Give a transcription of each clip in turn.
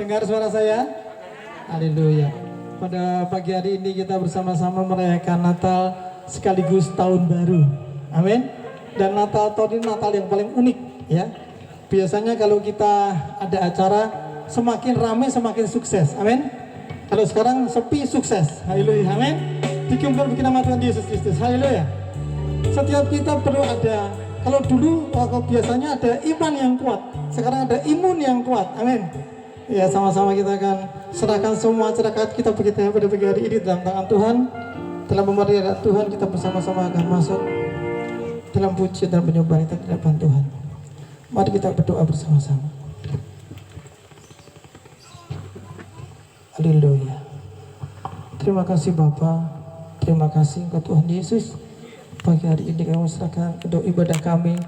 Dengar suara saya? Haleluya. Pada pagi hari ini kita bersama-sama merayakan Natal sekaligus tahun baru. Amin. Dan Natal tahun ini Natal yang paling unik ya. Biasanya kalau kita ada acara semakin ramai semakin sukses. Amin. Kalau sekarang sepi sukses. Haleluya. Amin. Dikumpul bikin nama Tuhan Yesus Kristus. Haleluya. Setiap kita perlu ada, kalau dulu biasanya ada iman yang kuat, sekarang ada imun yang kuat. Amin. Ya, sama-sama kita akan serahkan semua cerita kita pada pagi hari ini dalam tangan Tuhan. Dalam pemberian Tuhan kita bersama-sama akan masuk dalam pujian dan penyembahan kita di hadapan Tuhan. Mari kita berdoa bersama-sama. Haleluya. Terima kasih Bapa, terima kasih Engkau Tuhan Yesus. Pagi hari ini kami serahkan untuk ibadah kami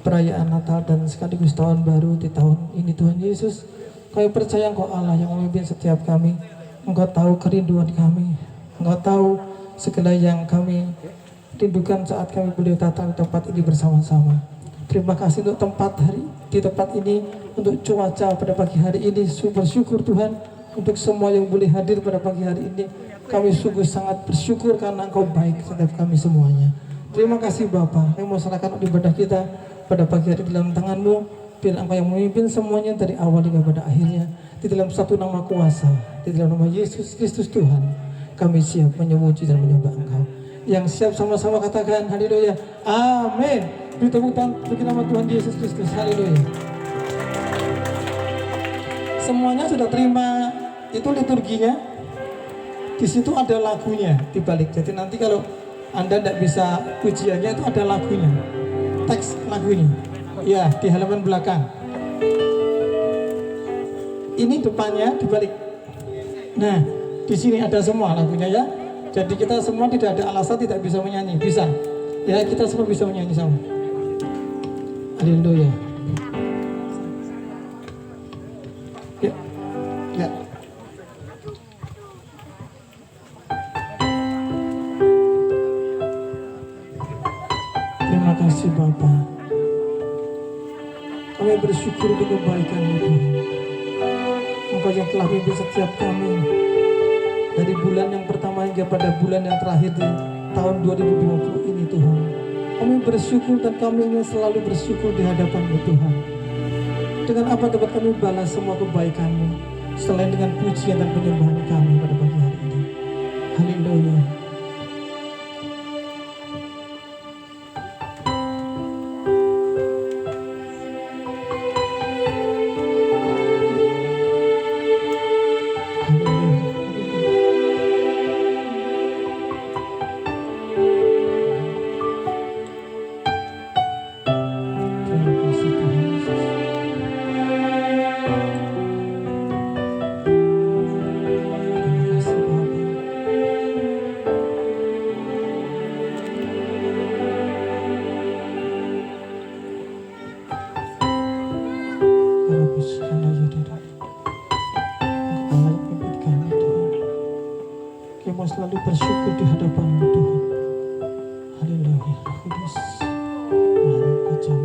perayaan Natal dan sekaligus tahun baru di tahun ini Tuhan Yesus. Kami percaya Engkau Allah yang memimpin setiap kami. Engkau tahu kerinduan kami, Engkau tahu segala yang kami rindukan saat kami boleh datang di tempat ini bersama-sama. Terima kasih untuk di tempat ini, untuk cuaca pada pagi hari ini. Bersyukur Tuhan untuk semua yang boleh hadir pada pagi hari ini. Kami sungguh sangat bersyukur karena Engkau baik setiap kami semuanya. Terima kasih Bapa. Kami mau serahkan ibadah kita pada pagi hari dalam tangan-Mu. Biar Engkau yang memimpin semuanya dari awal hingga pada akhirnya. Di dalam satu nama kuasa, di dalam nama Yesus Kristus Tuhan, kami siap memuji dan menyembah Engkau. Yang siap sama-sama katakan haleluya. Amin. Beri tepuk tangan bagi nama Tuhan Yesus Kristus. Haleluya. Semuanya sudah terima itu liturginya. Di situ ada lagunya di balik. Jadi nanti kalau Anda tidak bisa pujiannya itu ada lagunya. Teks lagunya. Ya, di halaman belakang. Ini depannya dibalik. Nah, di sini ada semua lagunya ya. Jadi kita semua tidak ada alasan tidak bisa menyanyi, bisa. Ya, kita semua bisa menyanyi sama. Haleluya. Ya. Ya. Terima kasih Bapa. Kami bersyukur untuk kebaikan-Mu Tuhan. Engkau yang telah memimpin setiap kami dari bulan yang pertama hingga pada bulan yang terakhir di tahun 2020 ini Tuhan. Kami bersyukur dan kami ingin selalu bersyukur di hadapan-Mu Tuhan. Dengan apa dapat kami balas semua kebaikan-Mu selain dengan pujian dan penyembahan kami pada pagi hari ini. Haleluya. Kami selalu bersyukur di hadapan-Mu Tuhan. Haleluya. Kudus. Mari kejam.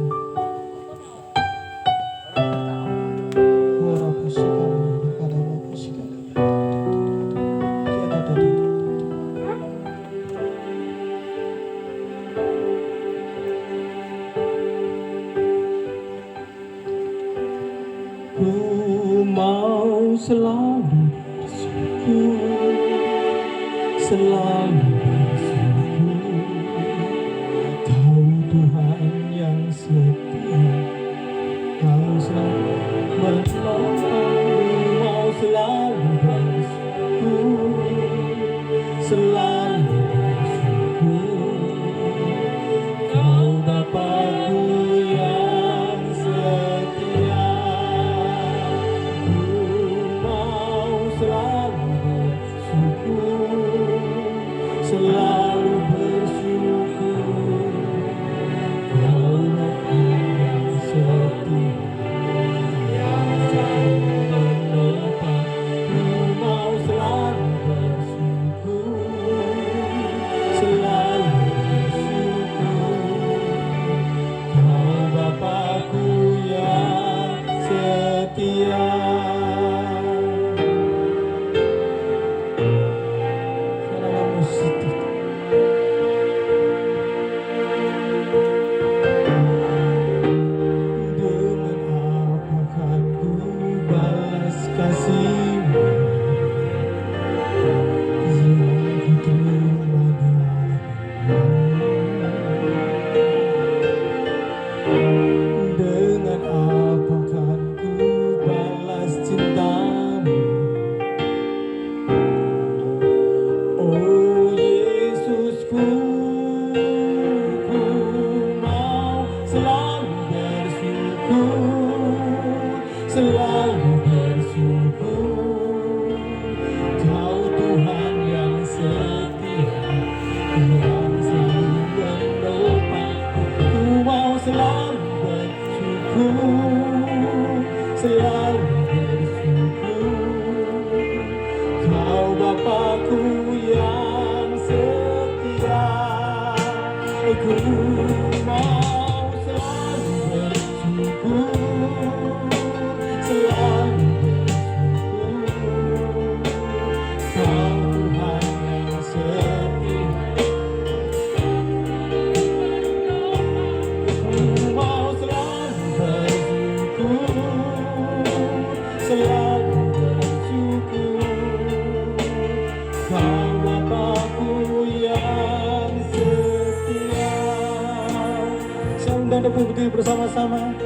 Ku mau selalu bersyukur, selalu bersyukur. Kau Tuhan yang setia, Kau selalu menolong. Mau selalu bersyukur, selalu bersyukur. Kau Bapa-Ku yang setia. Selalu bersyukur, Kau yang setia, yang selalu menopang. Ku mau selalu bersyukur, selalu bersyukur. Kau Bapa-Ku yang setia. mau selalu bersyukur, selalu bersyukur. Kau Tuhan yang setia. Ku mau selalu bersyukur, selalu bersyukur. Kau Bapakku yang setia. Saya undang dan berdiri bersama-sama.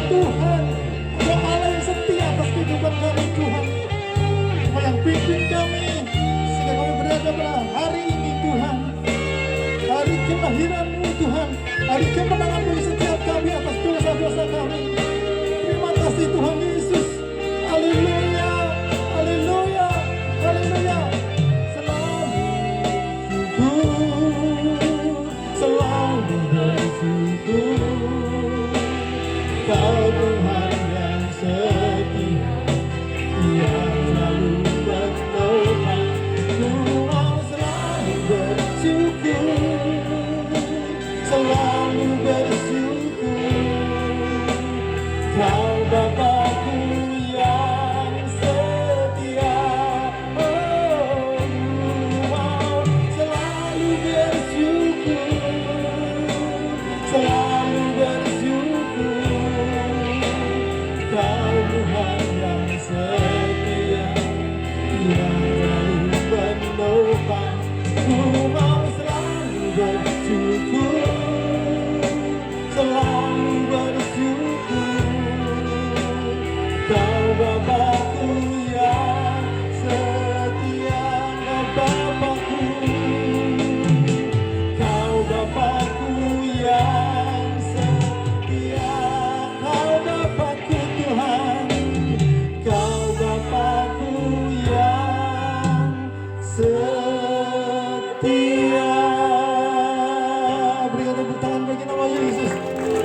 Tuhan, Engkau Allah yang setia atas kehidupan kami Tuhan. Engkau yang pimpin kami sehingga kami berada pada hari ini Tuhan. Hari kelahiran-Mu Tuhan, hari kemenangan bagi setiap kami atas dosa-dosa kami. Terima kasih Tuhan Yesus. Haleluya, haleluya, haleluya. Selalu bersyukur. Kau Tuhan yang setia, yang selalu menopang. Ku mau selalu bersyukur, selalu bersyukur. Kau Bapakku yang setia. Oh, ku mau selalu bersyukur, selalu bersyukur. Kau Tuhan yang setia, yang selalu menopang. Ku mau selalu bersyukur, selalu bersyukur. Kau Bapakku yang setia, Kau Bapakku, Kau Bapakku yang setia. Kau Bapakku Tuhan, Kau Bapakku yang setia. Berikan tepuk tangan bagi nama Yesus.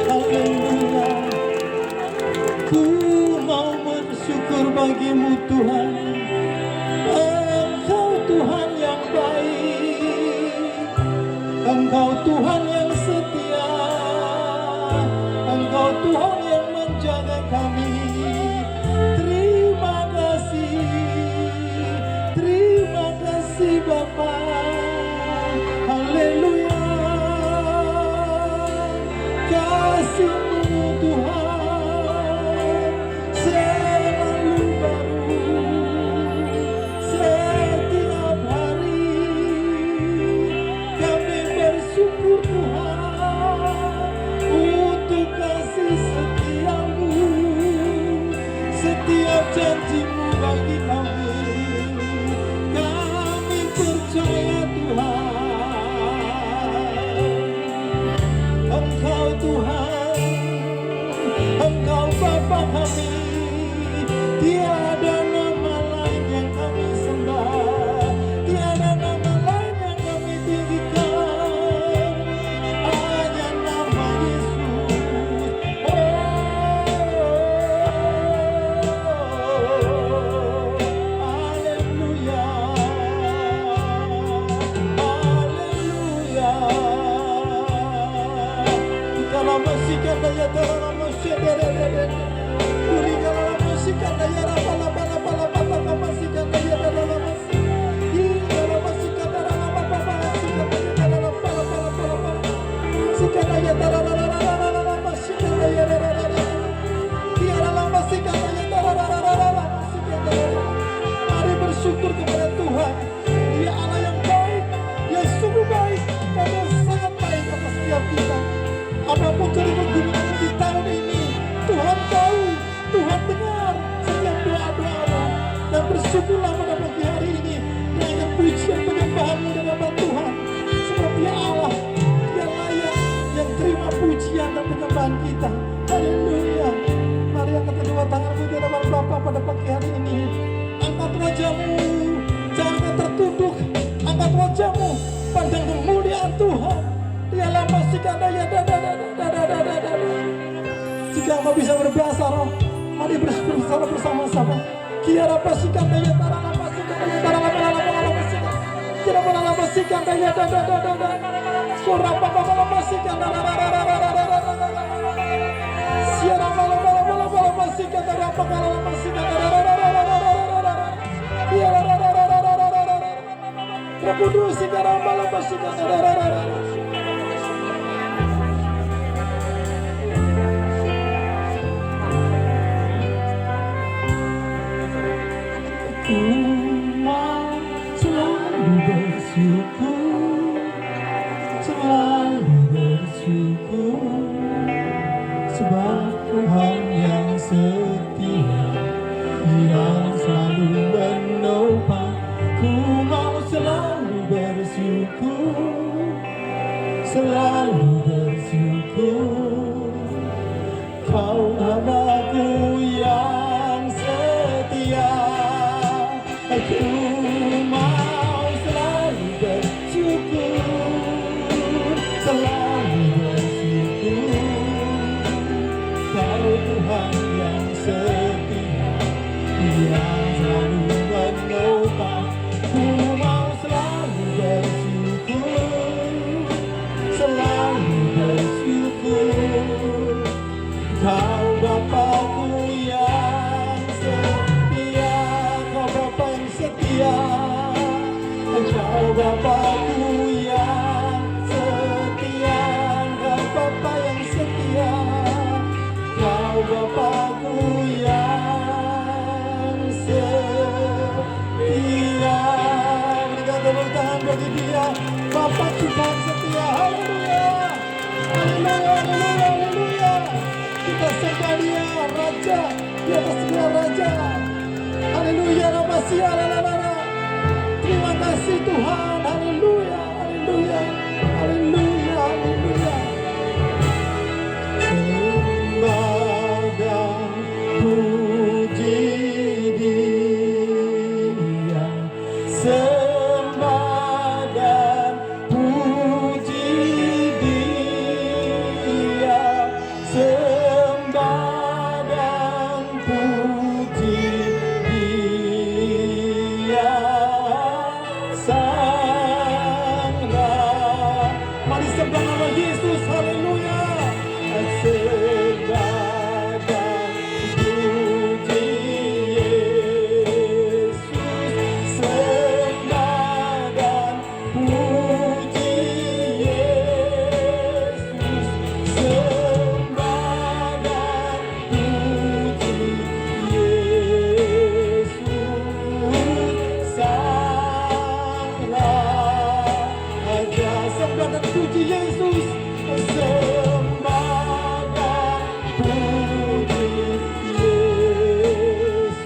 Haleluya. Ku mau bersyukur bagi-Mu Tuhan. Engkau Tuhan yang baik, Engkau Tuhan yang setia, Engkau Tuhan yang menjaga kami. Terima kasih Bapa. Haleluya. Kasih-Mu Tuhan selalu baru, setiap hari kami bersyukur Tuhan untuk kasih setia. Mari bersyukur kepada Tuhan. Dia Allah yang baik, Dia sungguh baik, dan Dia sangat baik atas setiap kita. Apapun jadi pergumulan di tahun ini, Tuhan tahu, Tuhan dengar setiap doa-doamu, dan bersyukurlah pada pagi hari ini. Naikkan pujian penyembahanmu di hadapan Tuhan, sebab Dia Allah, Dia layak yang terima pujian dan penyembahan kita. Haleluya. Mari angkat kedua tanganmu di hadapan Bapa pada pagi hari ini. Angkat wajahmu, jangan tertunduk. Angkat wajahmu, pandang kemuliaan Tuhan. Dialah masih kadaya dada. Jika engkau bisa berbahasa roh, mari bersama bersama-sama. Kiara pasikan daya tarana pasikan daya tarana pasikan. Kiara tarana pasikan daya dada. Surah papa pasikan dada. Siara malam pasikan dada pasikan dada. Kiara Roh Kudus sekarang malam pasikan dada. Ku mau selalu bersyukur, sebab Tuhan yang setia, yang selalu menopang. Ku mau selalu bersyukur, Kau Bapa-Ku yang setia. Aku mau selalu bersyukur, Kau Tuhan yang setia, yang selalu menopang. Ku mau selalu bersyukur, Kau Bapa-Ku yang setia, Kau Bapa yang setia, Kau Bapa-Ku yang setia, Kau Bapa yang setia, Kau Bapa-Ku yang setia. Berikan tepuk tangan bagi Dia, Bapa kita yang setia. Haleluya, haleluya, haleluya, haleluya. Kita sembah Dia, Raja di atas segala raja. Haleluya, Rabbasya, lalala. Terima kasih Tuhan. Haleluya, haleluya, haleluya, haleluya. Sembah dan puji Dia, sembah dan puji Dia, sembah dan puji Dia, Sang Raja. Mari sembah nama Yesus. Haleluya. Sembah dan puji Yesus, sembah dan puji Yesus, sembah dan puji Yesus, Sang Raja. Sembah dan puji Yesus, sembah dan puji Yesus,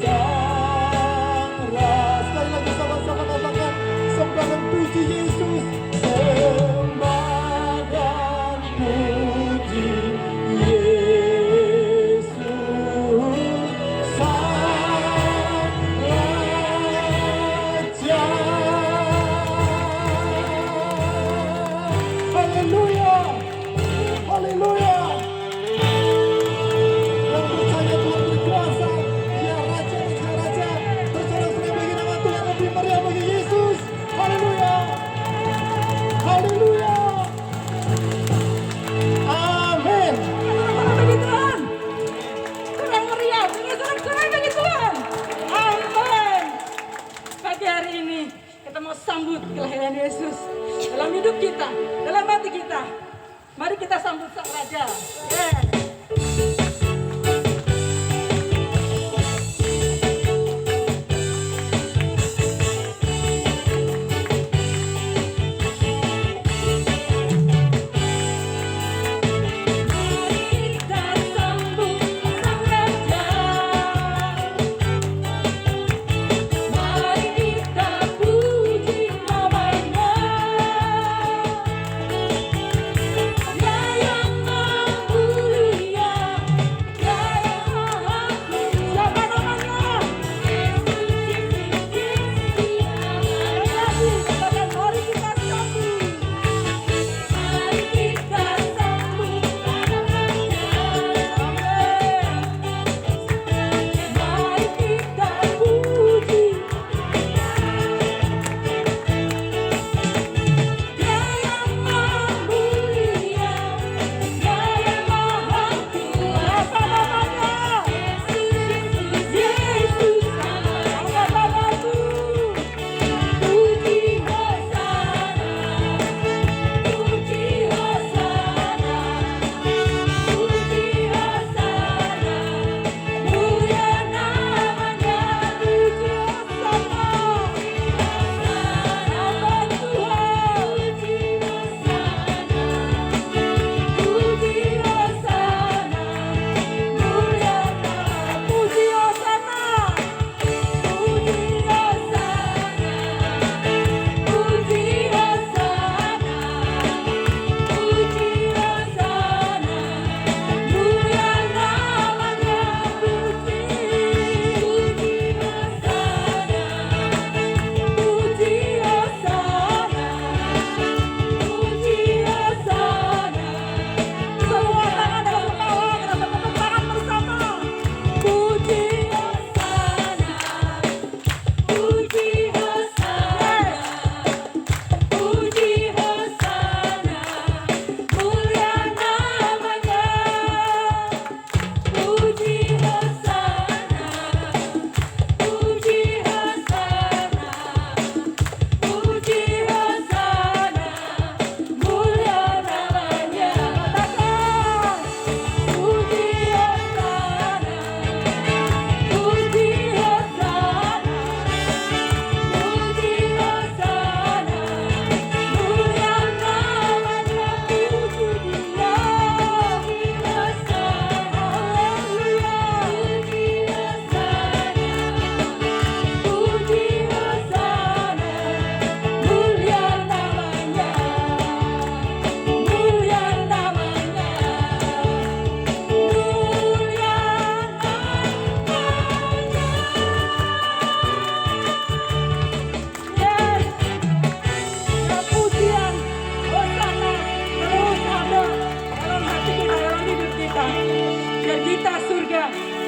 Sang Raja. Sekali lagi sama-sama katakan, sembah dan puji Yesus, sembah dan puji Yesus, Sang Raja. Haleluya, haleluya. Yang percaya Tuhan berkuasa, Dia Raja dan Sang Raja. Tersorak-sorai bagi nama Tuhan, lebih meriah bagi Yesus. Haleluya, haleluya. dalam hidup kita, dalam hati kita. Mari kita sambut Sang Raja.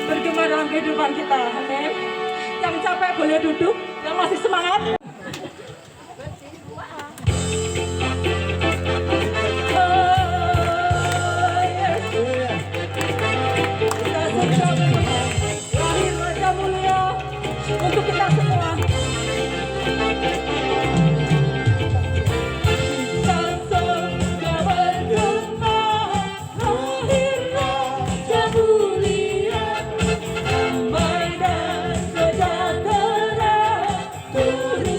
Bergema dalam kehidupan kita, amin. Yang capek boleh duduk, yang masih semangat. Lahir Raja mulia untuk kita semua. Turun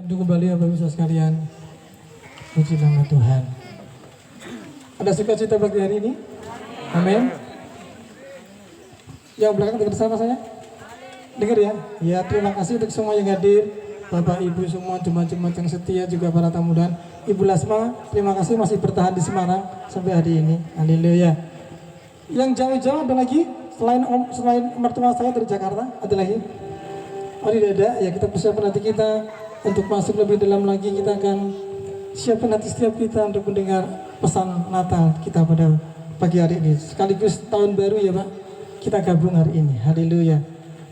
duduk kembali Bapak Ibu sekalian. Puji nama Tuhan. Ada sukacita pagi hari ini? Amin. Yang belakang dengar sama saya? Dengar ya? Ya, terima kasih untuk semua yang hadir. Bapak Ibu semua, jemaat-jemaat yang setia, juga para tamu dan Ibu Lasma, terima kasih masih bertahan di Semarang sampai hari ini. Haleluya. Yang jauh-jauh ada lagi? Selain mertua saya dari Jakarta, ada lagi? Oh tidak ada, ya kita persiapkan hati kita untuk masuk lebih dalam lagi. Kita akan siapkan hati setiap kita untuk mendengar pesan Natal kita pada pagi hari ini. Sekaligus tahun baru ya Pak, kita gabung hari ini. Haleluya.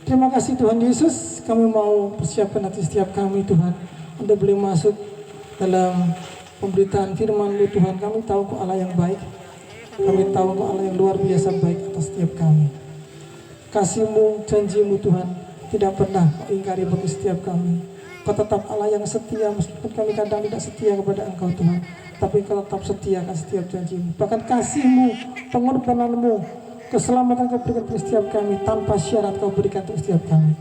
Terima kasih Tuhan Yesus, kami mau persiapkan hati setiap kami Tuhan untuk boleh masuk dalam pemberitaan firman-Mu Tuhan. Kami tahu Kau Allah yang baik, kami tahu Kau Allah yang luar biasa baik atas setiap kami. Kasih-Mu, janji-Mu Tuhan tidak pernah Kau ingkari bagi setiap kami. Kau tetap Allah yang setia meskipun kami kadang tidak setia kepada Engkau Tuhan, tapi Kau tetap setia akan setiap janji-Mu. Bahkan kasih-Mu, pengorbanan-Mu, keselamatan Kau berikan untuk setiap kami, tanpa syarat Kau berikan untuk setiap kami.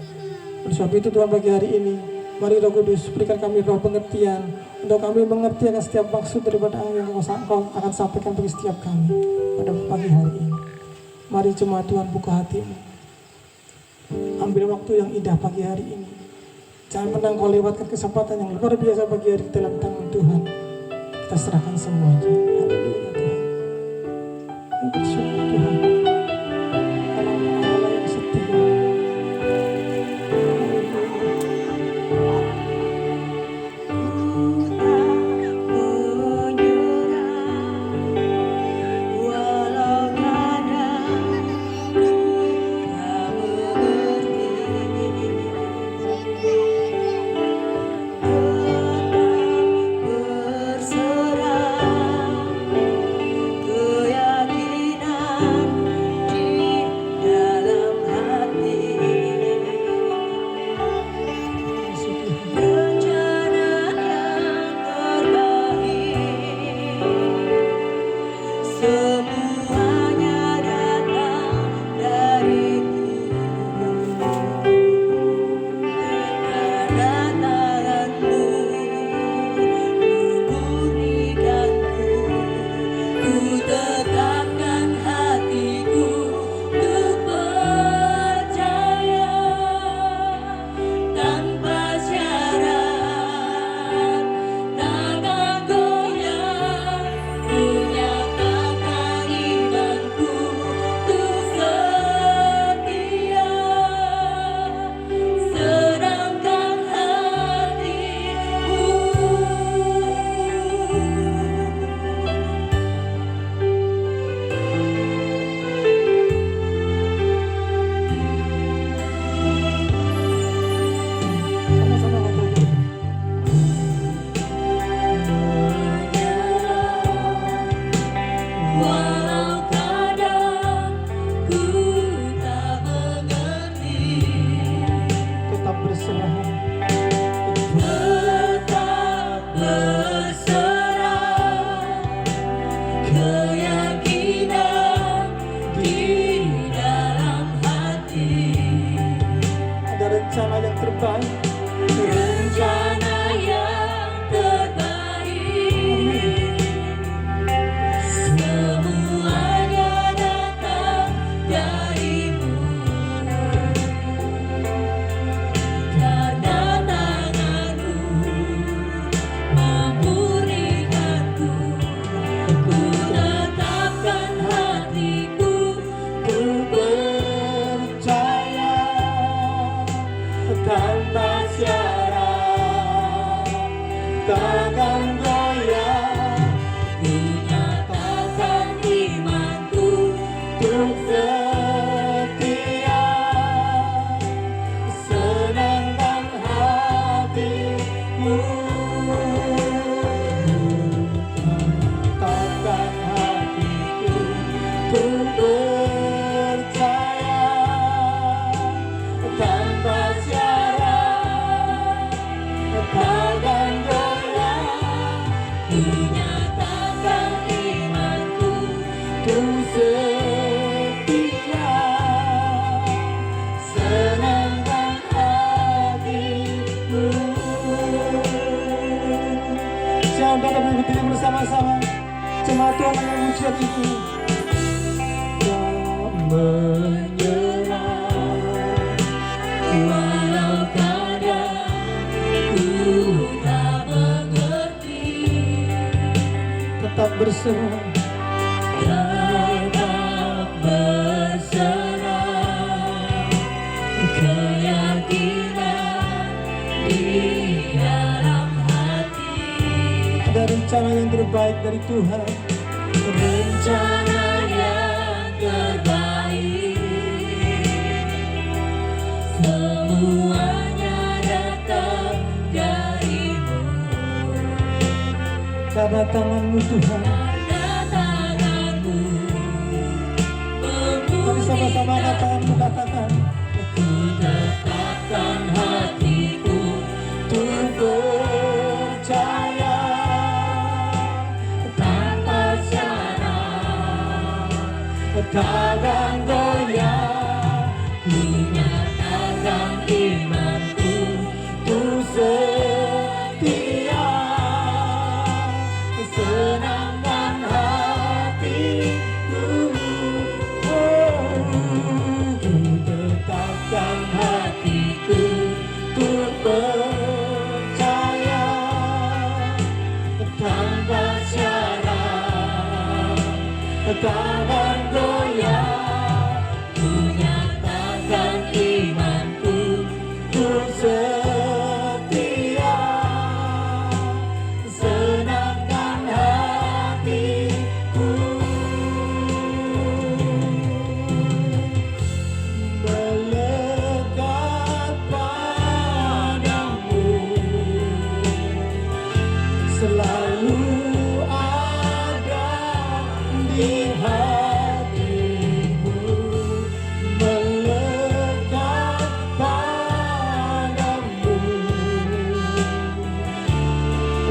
Oleh sebab itu Tuhan pagi hari ini, mari Roh Kudus berikan kami roh pengertian, untuk kami mengerti akan setiap maksud daripada yang Kau akan sampaikan bagi setiap kami pada pagi hari ini. Mari jemaat Tuhan buka hatimu, ambil waktu yang indah pagi hari ini. Jangan pernah Kau lewatkan kesempatan yang luar biasa pagi hari dalam tangan Tuhan. Kita serahkan semuanya. Haleluya Tuhan. Kami bersyukur Tuhan. Allah yang setia. Rencana yang terbaik, rencana yang terbaik, semuanya datang darimu, karena tanganmu memulihkanku, ku tetapkan hatiku, ku percaya tanpa syarat, takkan goyah. Ku nyatakan imanku untuk setia, senangkan hatimu, takkan hatiku untuk percaya tanpa syarat, takkan goyah. Ku nyatakan imanku untuk setia, senangkan hatimu. mengandang dan berdiri bersama-sama jemaat Tuhan yang mujizat ini. Menyerah walau kadang ku tak mengerti, tetap berserah, tetap berserah, keyakinan di dalam hati. Ada rencana yang terbaik dari Tuhan, rencana yang terbaik, semuanya datang darimu. Karena tanganmu Tuhan, karena tanganmu, mari sama-sama katakan, ku tetapkan hatiku untuk percaya tanpa syarat, takkan goyah. Ku nyatakan imanku untuk setia, senangkan hatiku. Ku tetapkan hatiku untuk percaya tanpa syarat, takkan goyah. Ku nyatakan imanku untuk setia, senangkan hatiku. Melekat padamu, selalu ada di hatimu. Melekat padamu,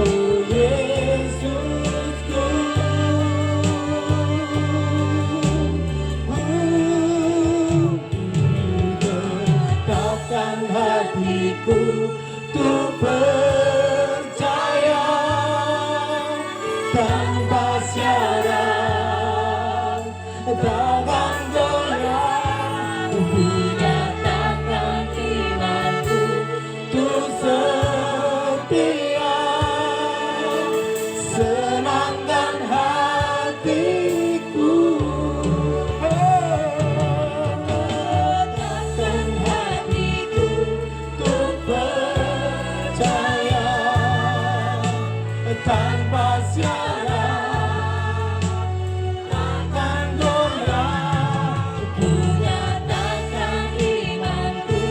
oh Yesusku. Tetapkan hatiku untuk percaya tanpa syarat, takkan goyah. Ku nyatakan imanku untuk setia, senangkan hatiku. Tetapkan hatiku untuk percaya tanpa syarat, takkan goyah. Ku nyatakan imanku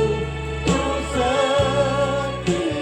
untuk setia,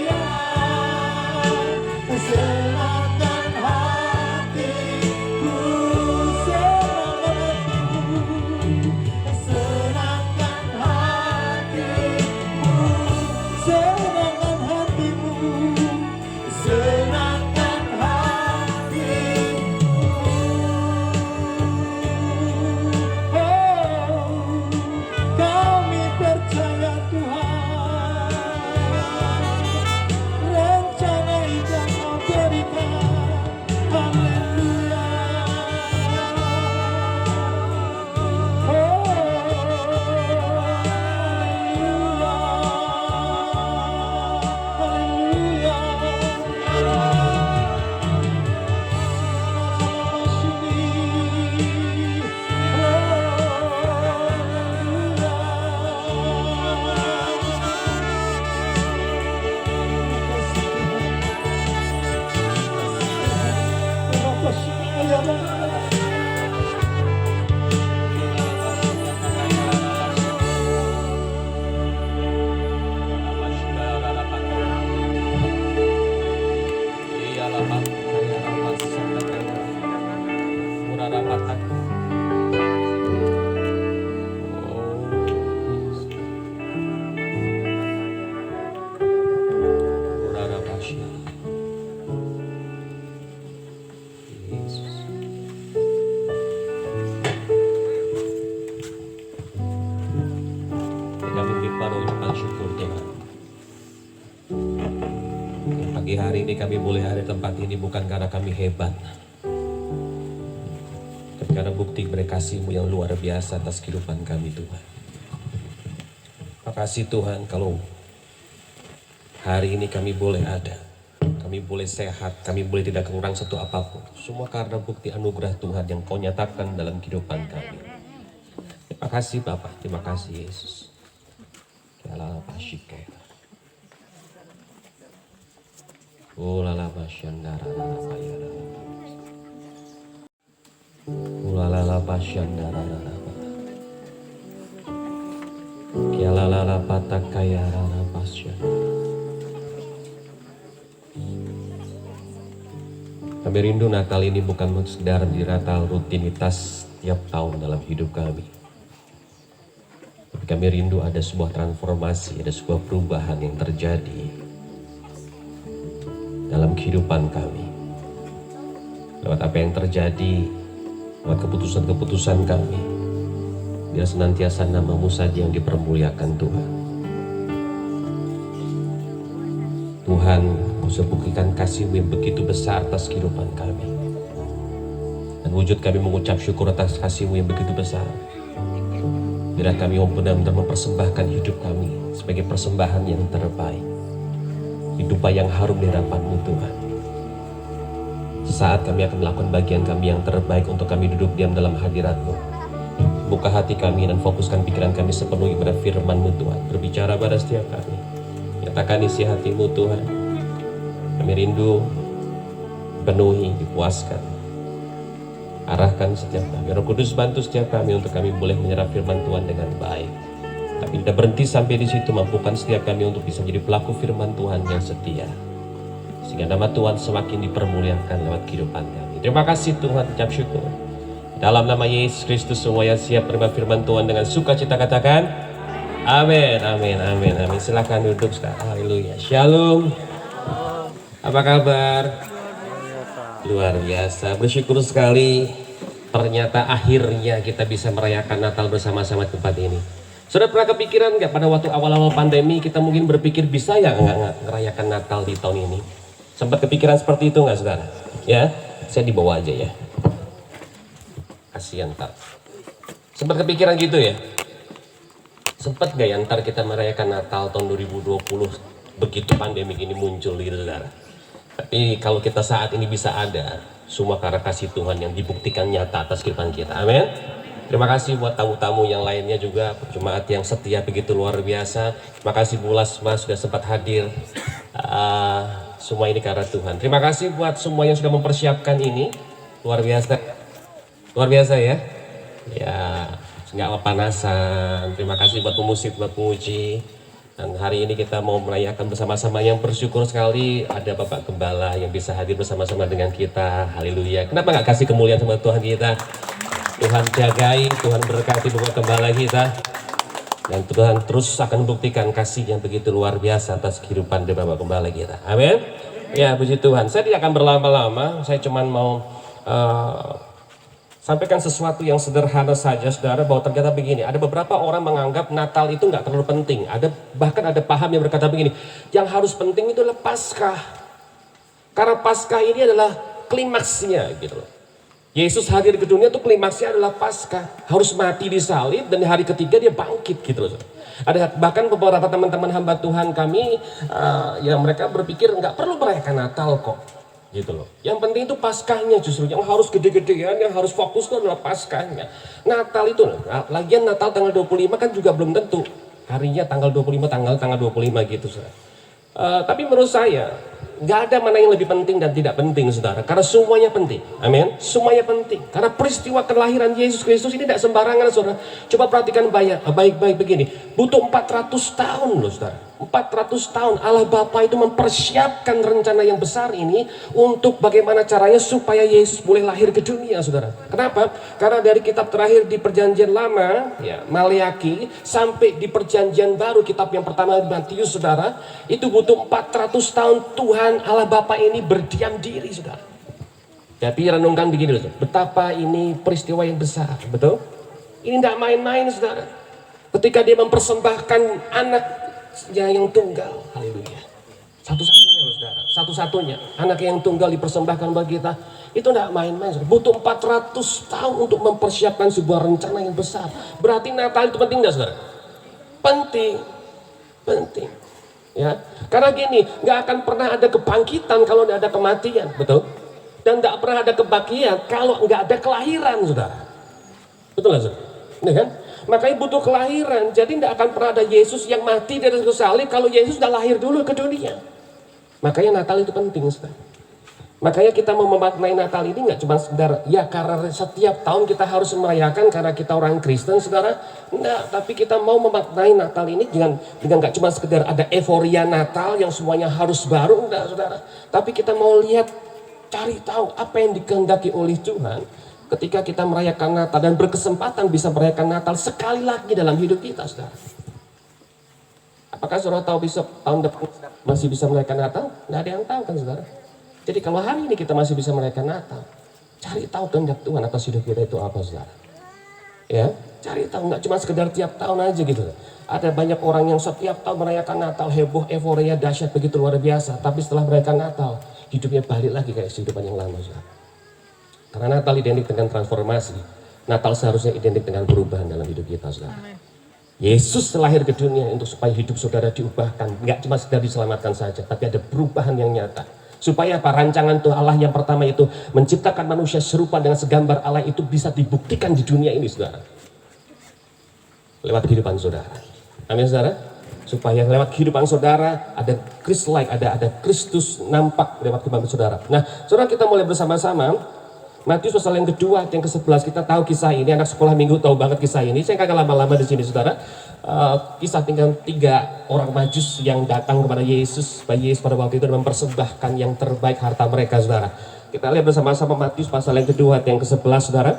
Pagi hari ini kami boleh ada di tempat ini bukan karena kami hebat, tapi karena bukti kasih-Mu yang luar biasa atas kehidupan kami Tuhan. Makasih Tuhan kalau hari ini kami boleh ada, kami boleh sehat, kami boleh tidak kurang satu apapun. Semua karena bukti anugerah Tuhan yang Kau nyatakan dalam kehidupan kami. Terima kasih Bapak, terima kasih Yesus. Ulala pasyandara payara. Ulala pasyandara rara. Kialala patakaya rara pasyandara. Kami rindu Natal ini bukan sekedar di Natal rutinitas tiap tahun dalam hidup kami. Tapi kami rindu ada sebuah transformasi, ada sebuah perubahan yang terjadi dalam kehidupan kami. Lewat apa yang terjadi, lewat keputusan-keputusan kami, biar senantiasa nama-Mu saja yang dipermuliakan Tuhan. Tuhan, Kau buktikan kasih-Mu yang begitu besar atas kehidupan kami. Dan wujud kami mengucap syukur atas kasih-Mu yang begitu besar. Biar kami benar-benar mempersembahkan hidup kami sebagai persembahan yang terbaik. Hidup yang harum di hadapan-Mu Tuhan. Saat kami akan melakukan bagian kami yang terbaik untuk kami duduk diam dalam hadirat-Mu. Buka hati kami dan fokuskan pikiran kami sepenuhnya pada firman-Mu Tuhan. Berbicara pada setiap kami. Nyatakan isi hati-Mu Tuhan. Kami rindu, penuhi, dipuaskan. Arahkan setiap kami. Roh Kudus bantu setiap kami untuk kami boleh menyerap firman Tuhan dengan baik. Tapi tidak berhenti sampai di situ, mampukan setiap kami untuk bisa menjadi pelaku firman Tuhan yang setia. Sehingga nama Tuhan semakin dipermuliakan lewat kehidupan kami. Terima kasih Tuhan, ucap syukur. Dalam nama Yesus Kristus semua yang siap menerima firman Tuhan dengan sukacita katakan amin, amin, amin, amin. Silakan duduk sekarang. Haleluya. Shalom. Apa kabar? Luar biasa. Bersyukur sekali. Ternyata akhirnya kita bisa merayakan Natal bersama-sama di tempat ini. Sudah pernah kepikiran nggak pada waktu awal-awal pandemi kita mungkin berpikir bisa ya nggak ngerayakan Natal di tahun ini? Sempat kepikiran seperti itu nggak saudara? Ya, saya dibawa aja ya. Kasian tak. Sempat kepikiran gitu ya? Sempat nggak ya ntar kita merayakan Natal tahun 2020 begitu pandemi ini muncul gitu saudara? Tapi kalau kita saat ini bisa ada, semua karena kasih Tuhan yang dibuktikan nyata atas kehidupan kita. Amin. Terima kasih buat tamu-tamu yang lainnya juga, jemaat yang setia begitu luar biasa. Terima kasih Bu Lasma sudah sempat hadir. Semua ini karena Tuhan. Terima kasih buat semua yang sudah mempersiapkan ini. Luar biasa. Luar biasa ya. Ya, nggak panasan. Terima kasih buat pemusik, buat penguji. Dan hari ini kita mau merayakan bersama-sama, yang bersyukur sekali ada Bapak Gembala yang bisa hadir bersama-sama dengan kita. Haleluya. Kenapa nggak kasih kemuliaan sama Tuhan kita? Tuhan jagai, Tuhan berkati Bapak Gembala kita. Dan Tuhan terus akan buktikan kasih yang begitu luar biasa atas kehidupan dari Bapak Gembala kita. Amin. Ya, puji Tuhan. Saya tidak akan berlama-lama. Saya cuma mau sampaikan sesuatu yang sederhana saja, saudara, bahwa ternyata begini. Ada beberapa orang menganggap Natal itu nggak terlalu penting. Bahkan ada paham yang berkata begini. Yang harus penting itu adalah Paskah. Karena Paskah ini adalah klimaksnya gitu loh. Yesus hadir ke dunia itu klimaksnya adalah Paskah, harus mati di salib dan di hari ketiga dia bangkit gitu loh. Ada bahkan beberapa teman-teman hamba Tuhan kami yang mereka berpikir nggak perlu merayakan Natal kok gitu loh. Yang penting itu Paskahnya justru yang harus gede-gedean, yang harus fokus itu adalah Paskahnya. Natal itu lagian Natal tanggal 25 kan juga belum tentu harinya tanggal 25 tanggal 25 gitu. Tapi menurut saya nggak ada mana yang lebih penting dan tidak penting saudara, karena semuanya penting. Amin. Semuanya penting karena peristiwa kelahiran Yesus Kristus ini tidak sembarangan saudara. Coba perhatikan baik-baik begini, butuh 400 tahun loh saudara. 400 tahun Allah Bapa itu mempersiapkan rencana yang besar ini untuk bagaimana caranya supaya Yesus boleh lahir ke dunia saudara. Kenapa? Karena dari kitab terakhir di perjanjian lama ya Maleaki sampai di perjanjian baru kitab yang pertama Matius saudara, itu butuh 400 tahun Tuhan Allah Bapa ini berdiam diri saudara. Tapi renungkan begini loh, betapa ini peristiwa yang besar, betul? Ini tidak main-main saudara. Ketika dia mempersembahkan anaknya yang tunggal, haleluya, satu-satunya loh. saudara. Satu-satunya anak yang tunggal dipersembahkan bagi kita. Itu tidak main-main, butuh 400 tahun untuk mempersiapkan sebuah rencana yang besar. Berarti Natal itu penting nggak, saudara? Penting, penting. Ya, karena gini, nggak akan pernah ada kebangkitan kalau nggak ada kematian, betul? Dan nggak pernah ada kebangkitan kalau nggak ada kelahiran, saudara. Betul nggak, saudara? Ini kan? Makanya butuh kelahiran. Jadi nggak akan pernah ada Yesus yang mati di atas kayu salib kalau Yesus sudah lahir dulu ke dunia. Makanya Natal itu penting, saudara. Makanya kita mau memaknai Natal ini nggak cuma sekedar ya karena setiap tahun kita harus merayakan karena kita orang Kristen, saudara. Enggak, tapi kita mau memaknai Natal ini dengan nggak cuma sekedar ada euforia Natal yang semuanya harus baru, enggak, saudara. Tapi kita mau lihat, cari tahu apa yang dikehendaki oleh Tuhan ketika kita merayakan Natal dan berkesempatan bisa merayakan Natal sekali lagi dalam hidup kita, saudara. Apakah saudara tahu besok tahun depan masih bisa merayakan Natal? Nggak ada yang tahu kan, saudara. Jadi kalau hari ini kita masih bisa merayakan Natal, cari tahu kehendak Tuhan atas hidup kita itu apa, saudara. Ya, cari tahu, nggak cuma sekedar tiap tahun aja gitu. Ada banyak orang yang setiap tahun merayakan Natal, heboh, euforia, dahsyat, begitu luar biasa. Tapi setelah merayakan Natal, hidupnya balik lagi kayak kehidupan yang lama, saudara. Karena Natal identik dengan transformasi. Natal seharusnya identik dengan perubahan dalam hidup kita, saudara. Yesus lahir ke dunia untuk supaya hidup saudara diubahkan. Nggak cuma sekedar diselamatkan saja, tapi ada perubahan yang nyata. Supaya apa? Rancangan Tuhan Allah yang pertama itu menciptakan manusia serupa dengan segambar Allah itu bisa dibuktikan di dunia ini, saudara. Lewat kehidupan saudara. Amin, saudara. Supaya lewat kehidupan saudara ada Christ-like, ada Kristus nampak lewat kehidupan saudara. Nah, saudara, kita mulai bersama-sama Matius pasal yang kedua, yang ke-11. Kita tahu kisah ini, anak sekolah minggu tahu banget kisah ini. Saya kagak lama-lama di sini, saudara. Kisah tinggal 3 orang Majus yang datang kepada Yesus. Bayi Yesus pada waktu itu dan mempersembahkan yang terbaik harta mereka, saudara. Kita lihat bersama-sama Matius pasal yang kedua, yang ke-11, saudara.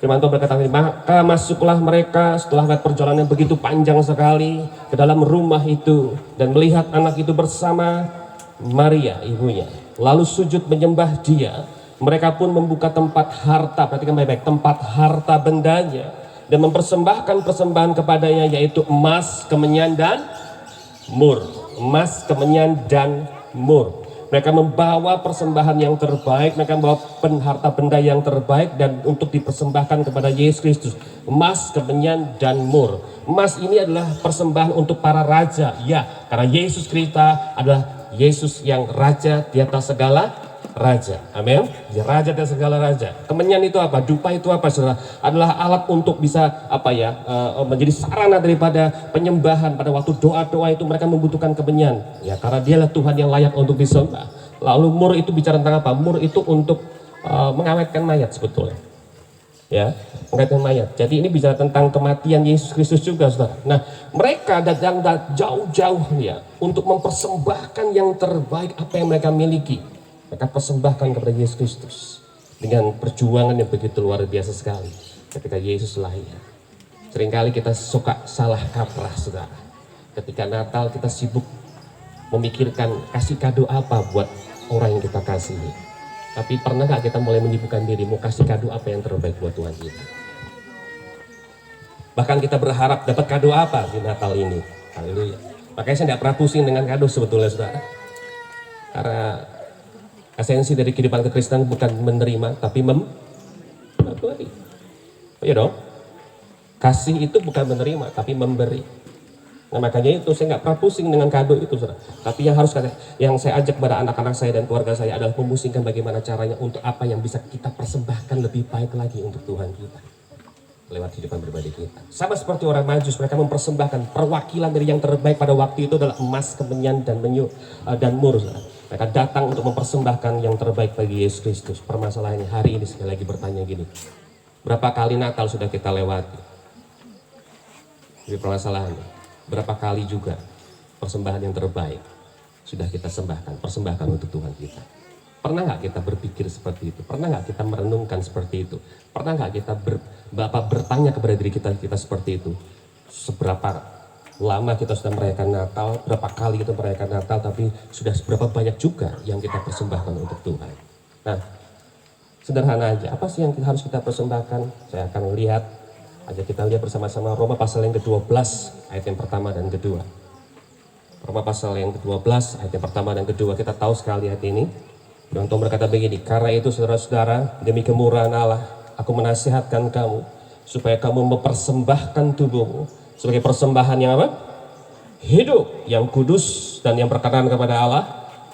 Firman Tuhan berkata, maka masuklah mereka setelah perjalanan yang begitu panjang sekali ke dalam rumah itu dan melihat anak itu bersama Maria ibunya, lalu sujud menyembah dia. Mereka pun membuka tempat harta, perhatikan baik-baik, tempat harta bendanya dan mempersembahkan persembahan kepadanya, yaitu emas, kemenyan dan mur. Emas, kemenyan dan mur. Mereka membawa persembahan yang terbaik, mereka membawa harta benda yang terbaik dan untuk dipersembahkan kepada Yesus Kristus. Emas, kemenyan dan mur. Emas ini adalah persembahan untuk para raja, ya, karena Yesus Kristus adalah Yesus yang raja di atas segala raja, amin. Raja dan segala raja. Kemenyan itu apa? Dupa itu apa, saudara? Adalah alat untuk bisa menjadi sarana daripada penyembahan. Pada waktu doa-doa itu mereka membutuhkan kemenyan, ya, karena dialah Tuhan yang layak untuk disembah. Lalu mur itu bicara tentang apa? Mur itu untuk mengawetkan mayat sebetulnya, ya, mengawetkan mayat. Jadi ini bicara tentang kematian Yesus Kristus juga, saudara. Nah, mereka datang jauh-jauh ya untuk mempersembahkan yang terbaik apa yang mereka miliki. Mereka persembahkan kepada Yesus Kristus dengan perjuangan yang begitu luar biasa sekali ketika Yesus lahir. Seringkali kita suka salah kaprah, saudara. Ketika Natal kita sibuk memikirkan kasih kado apa buat orang yang kita kasihi. Tapi pernah gak kita mulai menyibukkan diri mau kasih kado apa yang terbaik buat Tuhan kita? Bahkan kita berharap dapat kado apa di Natal ini. Haleluya. Makanya saya tidak pernah pusing dengan kado sebetulnya, saudara. Karena esensi dari kehidupan kekristenan bukan menerima, tapi memberi. Iya dong. Kasih itu bukan menerima, tapi memberi. Nah, makanya itu saya nggak pernah pusing dengan kado itu, saudara. Tapi yang saya ajak pada anak-anak saya dan keluarga saya adalah memusingkan bagaimana caranya untuk apa yang bisa kita persembahkan lebih baik lagi untuk Tuhan kita lewat kehidupan pribadi kita. Sama seperti orang Majus, mereka mempersembahkan perwakilan dari yang terbaik pada waktu itu adalah emas, kemenyan dan mur, saudara. Mereka datang untuk mempersembahkan yang terbaik bagi Yesus Kristus. Permasalahannya hari ini sekali lagi bertanya gini, berapa kali Natal sudah kita lewati? Jadi permasalahannya, berapa kali juga persembahan yang terbaik sudah kita persembahkan untuk Tuhan kita? Pernah nggak kita berpikir seperti itu? Pernah nggak kita merenungkan seperti itu? Pernah nggak kita bertanya kepada diri kita seperti itu? Seberapa lama kita sudah merayakan Natal, berapa kali kita merayakan Natal, tapi sudah seberapa banyak juga yang kita persembahkan untuk Tuhan. Nah, sederhana aja, apa sih yang harus kita persembahkan? Saya akan lihat, kita lihat bersama-sama Roma pasal yang ke-12, ayat yang pertama dan kedua. Roma pasal yang ke-12 ayat yang pertama dan kedua, kita tahu sekali ayat ini. Dan Tuhan berkata begini, karena itu saudara-saudara, demi kemurahan Allah, aku menasihatkan kamu supaya kamu mempersembahkan tubuhmu sebagai persembahan yang apa? Hidup, yang kudus dan yang berkenan kepada Allah.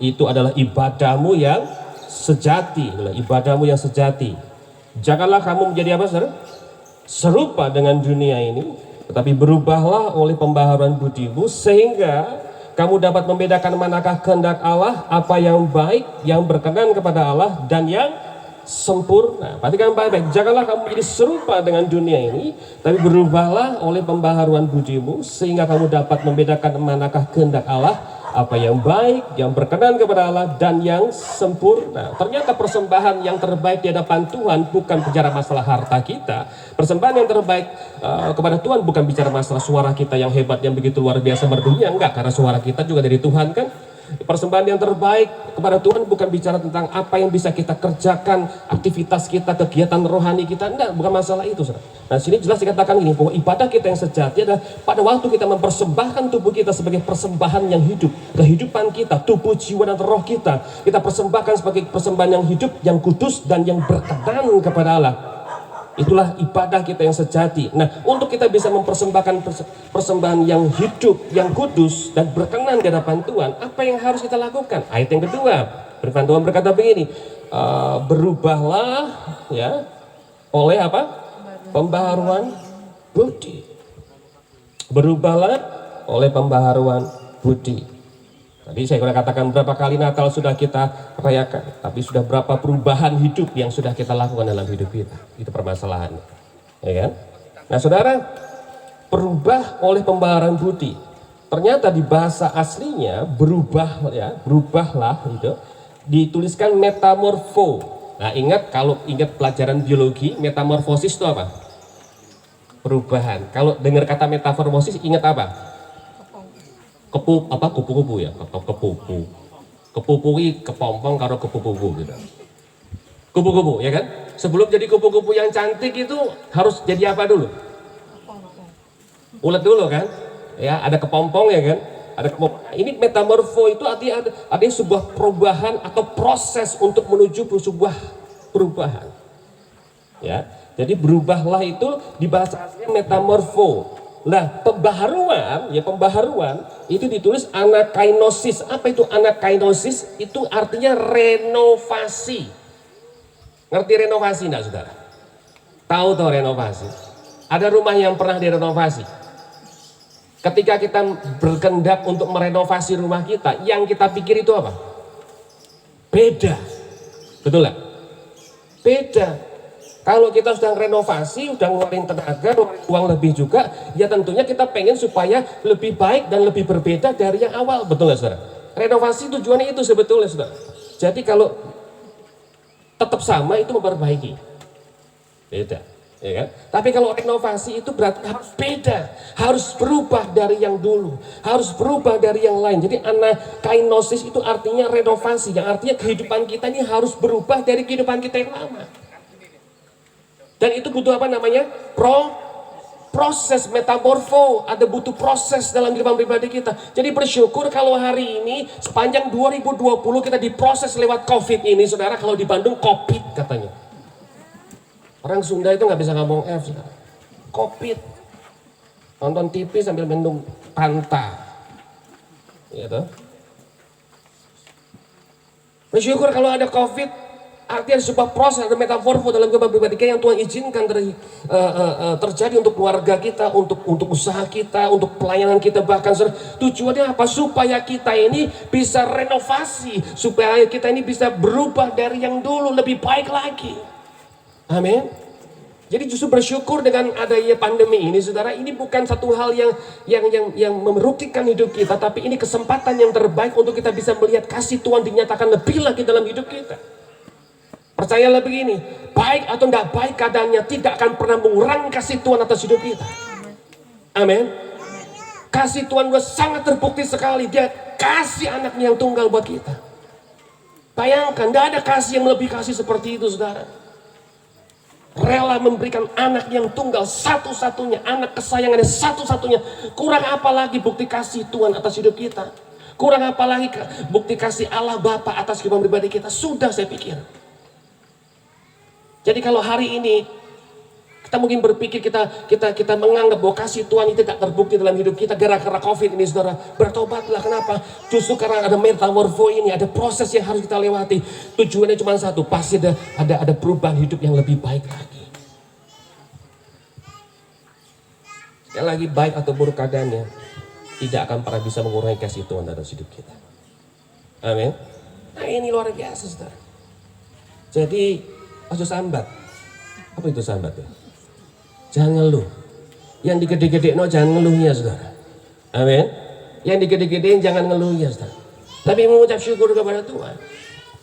Itu adalah ibadahmu yang sejati, adalah ibadahmu yang sejati. Janganlah kamu menjadi apa, saudara? Serupa dengan dunia ini, tetapi berubahlah oleh pembaharuan budimu sehingga kamu dapat membedakan manakah kehendak Allah, apa yang baik, yang berkenan kepada Allah, dan yang sempurna. Perhatikan baik-baik, janganlah kamu menjadi serupa dengan dunia ini, tapi berubahlah oleh pembaharuan budimu, sehingga kamu dapat membedakan manakah kehendak Allah, apa yang baik, yang berkenan kepada Allah, dan yang sempurna. Ternyata persembahan yang terbaik di hadapan Tuhan bukan bicara masalah harta kita. Persembahan yang terbaik kepada Tuhan bukan bicara masalah suara kita yang hebat, yang begitu luar biasa merdunya. Enggak, karena suara kita juga dari Tuhan kan. Persembahan yang terbaik kepada Tuhan bukan bicara tentang apa yang bisa kita kerjakan, aktivitas kita, kegiatan rohani kita. Enggak, bukan masalah itu, saudara. Nah, sini jelas dikatakan ini, bahwa ibadah kita yang sejati adalah pada waktu kita mempersembahkan tubuh kita sebagai persembahan yang hidup. Kehidupan kita, tubuh, jiwa, dan roh kita persembahkan sebagai persembahan yang hidup, yang kudus, dan yang berkenan kepada Allah. Itulah ibadah kita yang sejati. Nah, untuk kita bisa mempersembahkan persembahan yang hidup, yang kudus, dan berkenan di hadapan Tuhan, apa yang harus kita lakukan? Ayat yang kedua, firman Tuhan berkata begini, berubahlah ya oleh apa? Pembaharuan budi. Berubahlah oleh pembaharuan budi. Tadi saya sudah katakan berapa kali Natal sudah kita rayakan, tapi sudah berapa perubahan hidup yang sudah kita lakukan dalam hidup kita. Itu permasalahannya, ya kan? Nah, saudara, berubah oleh pembaharuan budi. Ternyata di bahasa aslinya berubah ya, berubahlah itu dituliskan metamorfo. Nah, ingat, kalau ingat pelajaran biologi, metamorfosis itu apa? Perubahan. Kalau dengar kata metamorfosis ingat apa? Kupu-kupu ya, kepupu kepompong karo kepupu gitu. Kupu-kupu ya kan? Sebelum jadi kupu-kupu yang cantik itu harus jadi apa dulu? Ulet dulu kan? Ya, ada kepompong ya kan? Ada kepompong. Ini metamorfo itu artinya ada sebuah perubahan atau proses untuk menuju sebuah perubahan. Ya, jadi berubahlah itu di bahasa aslinya metamorfo. Nah, pembaharuan itu ditulis anakainosis. Apa itu anakainosis? Itu artinya renovasi. Ngerti renovasi enggak, saudara? Tahu tuh renovasi? Ada rumah yang pernah direnovasi. Ketika kita berkehendak untuk merenovasi rumah kita, yang kita pikir itu apa? Beda. Betul nggak? Beda. Kalau kita sudah renovasi, sudah ngeluarin tenaga, uang lebih juga, ya tentunya kita pengen supaya lebih baik dan lebih berbeda dari yang awal. Betul nggak, saudara? Renovasi tujuannya itu sebetulnya, saudara. Jadi kalau tetap sama itu memperbaiki. Beda. Ya kan? Tapi kalau renovasi itu berarti harus beda, harus berubah dari yang dulu, harus berubah dari yang lain. Jadi anakainosis itu artinya renovasi, yang artinya kehidupan kita ini harus berubah dari kehidupan kita yang lama. Dan itu butuh apa namanya? Proses metamorfo, ada butuh proses dalam kehidupan pribadi kita. Jadi bersyukur kalau hari ini sepanjang 2020 kita diproses lewat COVID ini, saudara. Kalau di Bandung COVID katanya. Orang Sunda itu nggak bisa ngomong F, saudara. COVID. Nonton TV sambil minum Fanta. Gitu. Bersyukur kalau ada COVID. Artinya sebuah proses, ada metamorfo dalam kehidupan pribadi kita yang Tuhan izinkan terjadi untuk keluarga kita, untuk usaha kita, untuk pelayanan kita, bahkan tujuannya apa? Supaya kita ini bisa renovasi, supaya kita ini bisa berubah dari yang dulu lebih baik lagi. Amin. Jadi justru bersyukur dengan adanya pandemi ini, saudara, ini bukan satu hal yang merugikan hidup kita, tapi ini kesempatan yang terbaik untuk kita bisa melihat kasih Tuhan dinyatakan lebih lagi dalam hidup kita. Percayalah begini, baik atau tidak baik keadaannya tidak akan pernah mengurangi kasih Tuhan atas hidup kita. Amin. Kasih Tuhan sudah sangat terbukti sekali. Dia kasih anaknya yang tunggal buat kita. Bayangkan, tidak ada kasih yang lebih kasih seperti itu, saudara. rela memberikan anak yang tunggal satu-satunya, anak kesayangannya satu-satunya. Kurang apa lagi bukti kasih Tuhan atas hidup kita? Kurang apa lagi bukti kasih Allah Bapa atas kehidupan pribadi kita? Sudah, saya pikir. Jadi kalau hari ini kita mungkin berpikir kita menganggap bahwa kasih Tuhan itu tidak terbukti dalam hidup kita gara-gara COVID ini, saudara, bertobatlah. Kenapa? Justru karena ada metamorfo ini, ada proses yang harus kita lewati. Tujuannya cuma satu, pasti ada perubahan hidup yang lebih baik lagi. Sekali lagi, baik atau buruk keadaannya, tidak akan pernah bisa mengurangi kasih Tuhan dalam hidup kita. Amin. Nah, ini luar biasa, saudara. Jadi, ojo sambat. Apa itu sambat ya? Jangan ngeluh. Yang digede-gedein jangan ngeluhnya, saudara. Amin. Yang digede-gedein jangan ngeluhnya, saudara. Tapi mengucap syukur kepada Tuhan.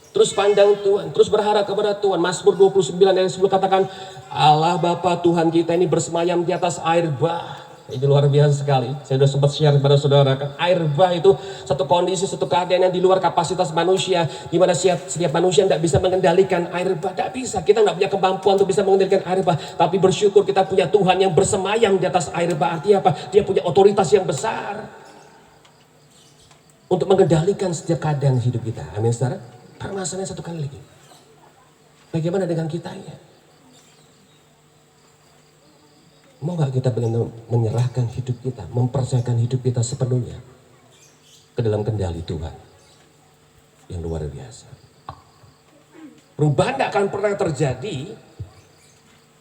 Terus pandang Tuhan, terus berharap kepada Tuhan. Mazmur 29 ayat 10 katakan, Allah Bapa Tuhan kita ini bersemayam di atas air bah. Itu luar biasa sekali. Saya sudah sempat share kepada saudara kan, air bah itu satu kondisi, satu keadaan yang di luar kapasitas manusia, di mana setiap manusia tidak bisa mengendalikan air bah. Tidak bisa, kita tidak punya kemampuan untuk bisa mengendalikan air bah. Tapi bersyukur kita punya Tuhan yang bersemayam di atas air bah. Artinya apa? Dia punya otoritas yang besar untuk mengendalikan setiap keadaan hidup kita. Amin, saudara. Permasalahannya satu kali lagi, bagaimana dengan kitanya? Mau gak kita benar-benar menyerahkan hidup kita, mempercayakan hidup kita sepenuhnya ke dalam kendali Tuhan yang luar biasa. Perubahan tidak akan pernah terjadi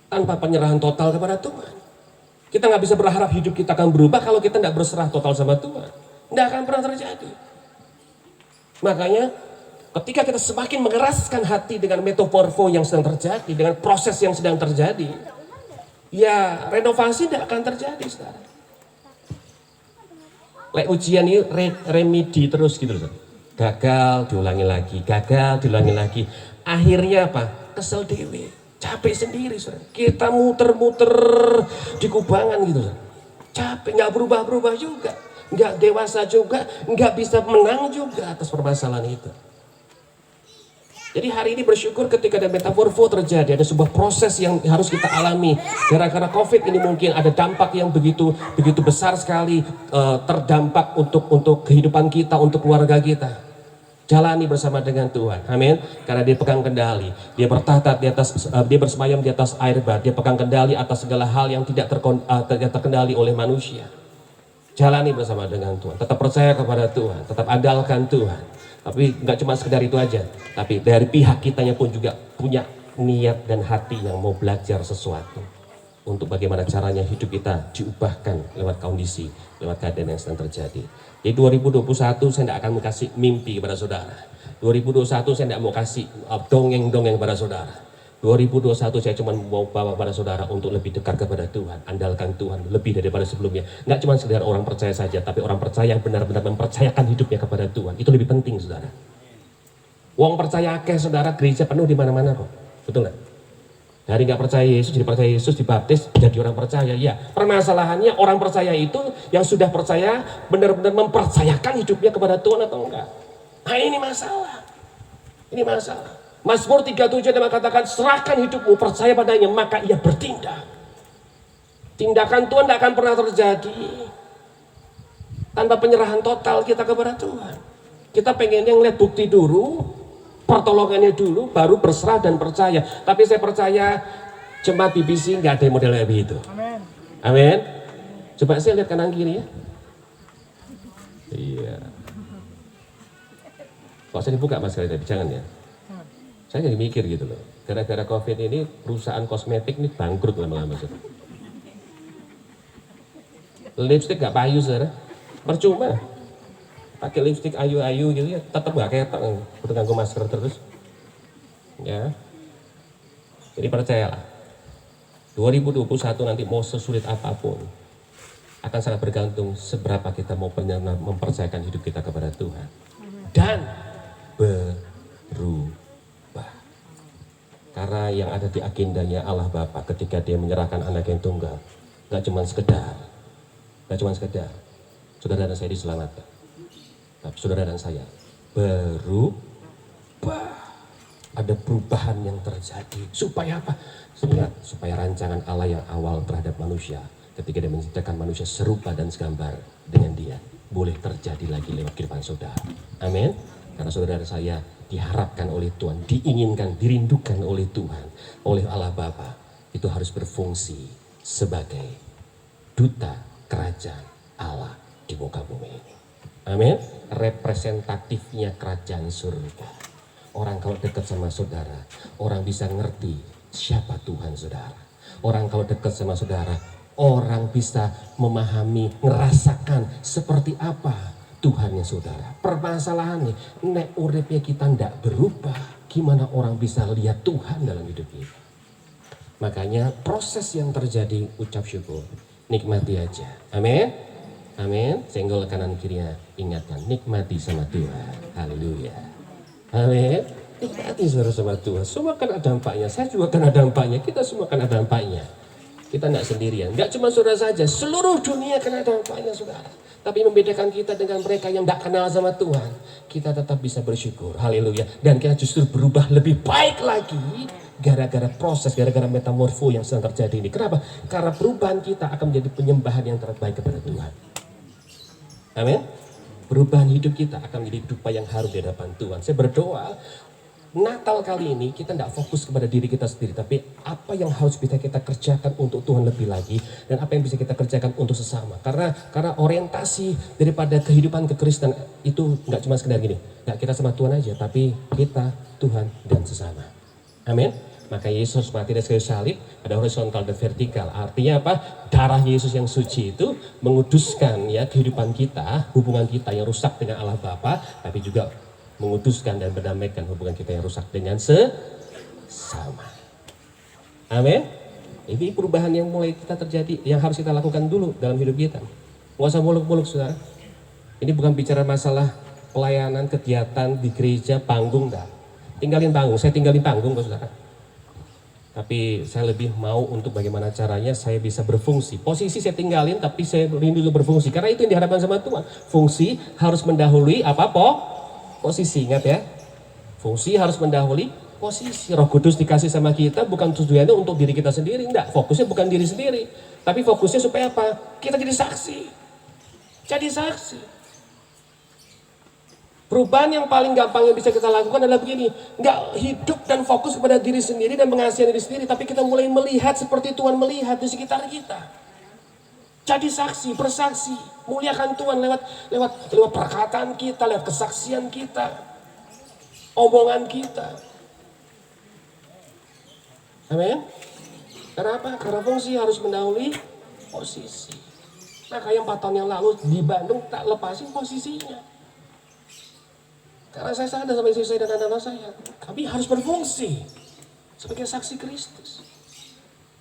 tanpa penyerahan total kepada Tuhan. Kita nggak bisa berharap hidup kita akan berubah kalau kita tidak berserah total sama Tuhan. Tidak akan pernah terjadi. Makanya ketika kita semakin mengeraskan hati dengan metamorfo yang sedang terjadi, dengan proses yang sedang terjadi, ya renovasi tidak akan terjadi, saudara. Ujian ini remedi terus gitu loh. Gagal diulangi lagi, gagal diulangi lagi. Akhirnya apa? Kesel dewe, capek sendiri, saudara. Kita muter-muter di kubangan gitu, saudara. Capek, nggak berubah-berubah juga, nggak dewasa juga, nggak bisa menang juga atas permasalahan itu. Jadi hari ini bersyukur ketika ada metamorfo terjadi, ada sebuah proses yang harus kita alami. Gara-gara COVID ini mungkin ada dampak yang begitu besar sekali, terdampak untuk kehidupan kita, untuk keluarga kita. Jalani bersama dengan Tuhan, amin. Karena dia pegang kendali, dia bertahta di atas, dia bersemayam di atas air bah, dia pegang kendali atas segala hal yang tidak terkendali oleh manusia. Jalani bersama dengan Tuhan, tetap percaya kepada Tuhan, tetap andalkan Tuhan. Tapi nggak cuma sekedar itu aja, tapi dari pihak kitanya pun juga punya niat dan hati yang mau belajar sesuatu untuk bagaimana caranya hidup kita diubahkan lewat kondisi, lewat keadaan yang sedang terjadi. Jadi 2021 saya tidak akan kasih mimpi kepada saudara. 2021 saya tidak mau kasih dongeng-dongeng kepada saudara. 2021 saya cuma mau bawa pada saudara untuk lebih dekat kepada Tuhan, andalkan Tuhan lebih daripada sebelumnya. Nggak cuma sekedar orang percaya saja, tapi orang percaya yang benar-benar mempercayakan hidupnya kepada Tuhan. Itu lebih penting, saudara. Wong percaya akeh, saudara, gereja penuh di mana-mana kok. Betul nggak? Dari nggak percaya Yesus jadi percaya Yesus, dibaptis jadi orang percaya. Ya, permasalahannya orang percaya itu yang sudah percaya benar-benar mempercayakan hidupnya kepada Tuhan atau enggak. Nah, ini masalah. Ini masalah. Mazmur 37 dia mengatakan, serahkan hidupmu, percaya padanya, maka ia bertindak. Tindakan Tuhan tidak akan pernah terjadi tanpa penyerahan total kita kepada Tuhan. Kita pengennya ngeliat bukti dulu, pertolongannya dulu, baru berserah dan percaya. Tapi saya percaya jemaat BBC nggak ada model kayak begitu. Amin. Amin. Coba saya lihat kanan kiri ya. Iya. Kok saya dibuka mas kali tadi, jangan ya. Saya jadi mikir gitu loh, gara-gara COVID ini perusahaan kosmetik ini bangkrut lama-lama. Lipstick gak payu, saudara, percuma. Pakai lipstick ayu-ayu gitu ya, tetap gak ketok, udah nganggo masker terus. Ya, jadi percayalah, 2021 nanti mau sesulit apapun, akan sangat bergantung seberapa kita mau mempercayakan hidup kita kepada Tuhan. Dan berubah. Karena yang ada di agendanya Allah Bapa ketika dia menyerahkan anak yang tunggal, gak cuma sekedar saudara dan saya diselamatkan, tapi saudara dan saya berubah. ada perubahan yang terjadi. Supaya apa? Supaya rancangan Allah yang awal terhadap manusia, ketika dia menciptakan manusia serupa dan segambar dengan dia, boleh terjadi lagi lewat kehidupan saudara. Amin. Karena saudara saya diharapkan oleh Tuhan, diinginkan, dirindukan oleh Tuhan, oleh Allah Bapa, itu harus berfungsi sebagai duta kerajaan Allah di muka bumi ini. Amin. Representatifnya kerajaan surga. Orang kalau dekat sama saudara, orang bisa ngerti siapa Tuhan saudara. Orang kalau dekat sama saudara, orang bisa memahami, ngerasakan seperti apa Tuhannya saudara. Permasalahannya, nek uripnya kita ndak berubah, gimana orang bisa lihat Tuhan dalam hidup kita? Makanya proses yang terjadi, ucap syukur, nikmati aja. Amin. Amin. Senggol kanan kirinya, ingatkan, nikmati sama Tuhan. Haleluya. Amin. Nikmati saudara sama Tuhan. Semua kan ada dampaknya. Saya juga kan ada dampaknya. Kita semua kan ada dampaknya. Kita tidak sendirian. Tidak cuma saudara saja. Seluruh dunia kan ada dampaknya saudara. Tapi membedakan kita dengan mereka yang tidak kenal sama Tuhan. Kita tetap bisa bersyukur. Haleluya. Dan kita justru berubah lebih baik lagi. Gara-gara proses, gara-gara metamorfo yang sedang terjadi ini. Kenapa? Karena perubahan kita akan menjadi penyembahan yang terbaik kepada Tuhan. Amin. Perubahan hidup kita akan menjadi hidup yang harum di hadapan Tuhan. Saya berdoa Natal kali ini kita tidak fokus kepada diri kita sendiri, tapi apa yang harus bisa kita kerjakan untuk Tuhan lebih lagi, dan apa yang bisa kita kerjakan untuk sesama. Karena orientasi daripada kehidupan kekristenan itu nggak cuma sekedar gini, nggak kita sama Tuhan aja, tapi kita, Tuhan, dan sesama. Amin. Maka Yesus mati di kayu salib, ada horizontal dan vertikal. Artinya apa? Darah Yesus yang suci itu menguduskan ya kehidupan kita, hubungan kita yang rusak dengan Allah Bapa, tapi juga menguduskan dan mendamaikan hubungan kita yang rusak dengan sesama. Amin. Ini perubahan yang mulai kita terjadi, yang harus kita lakukan dulu dalam hidup kita. Nggak usah muluk-muluk saudara. Ini bukan bicara masalah pelayanan, kegiatan di gereja, panggung, enggak. Tinggalin panggung, saya tinggalin panggung kok saudara. Tapi saya lebih mau untuk bagaimana caranya saya bisa berfungsi. Posisi saya tinggalin, tapi saya rindu untuk berfungsi. Karena itu yang diharapkan sama Tuhan. Fungsi harus mendahului apa? Posisi, ingat ya. Fungsi harus mendahului posisi. Roh Kudus dikasih sama kita bukan tujuannya untuk diri kita sendiri. Enggak, fokusnya bukan diri sendiri. Tapi fokusnya supaya apa? Kita jadi saksi. Jadi saksi. Perubahan yang paling gampang yang bisa kita lakukan adalah begini. Enggak hidup dan fokus kepada diri sendiri dan mengasihi diri sendiri. Tapi kita mulai melihat seperti Tuhan melihat di sekitar kita. Jadi saksi, bersaksi. Muliakan Tuhan lewat perkataan kita, lewat kesaksian kita. Omongan kita. Amin. Karena apa? Karena fungsi harus mendahului posisi. Maka yang 4 tahun yang lalu di Bandung tak lepasin posisinya. Karena saya sadar sama istri saya dan anak-anak saya, kami harus berfungsi sebagai saksi Kristus.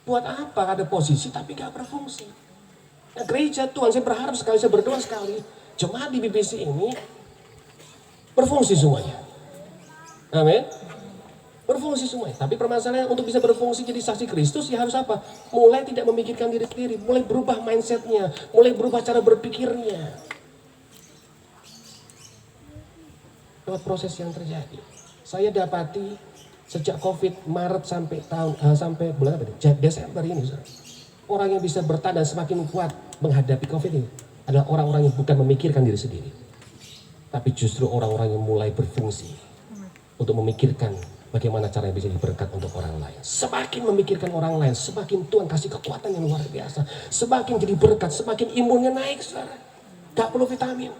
Buat apa ada posisi tapi gak berfungsi? Nah, gereja Tuhan, saya berharap sekali, saya berdoa sekali, jemaat di BBC ini berfungsi semuanya. Amin. Berfungsi semuanya. Tapi permasalahannya untuk bisa berfungsi jadi saksi Kristus ya harus apa? Mulai tidak memikirkan diri sendiri, mulai berubah mindsetnya, mulai berubah cara berpikirnya. Lewat proses yang terjadi. Saya dapati sejak COVID Maret sampai bulan apa nih? Desember ini, orang yang bisa bertahan dan semakin kuat menghadapi COVID ini adalah orang-orang yang bukan memikirkan diri sendiri, tapi justru orang-orang yang mulai berfungsi untuk memikirkan bagaimana cara yang bisa diberkat untuk orang lain. Semakin memikirkan orang lain, semakin Tuhan kasih kekuatan yang luar biasa. Semakin jadi berkat, semakin imunnya naik, saudara. Gak perlu vitamin.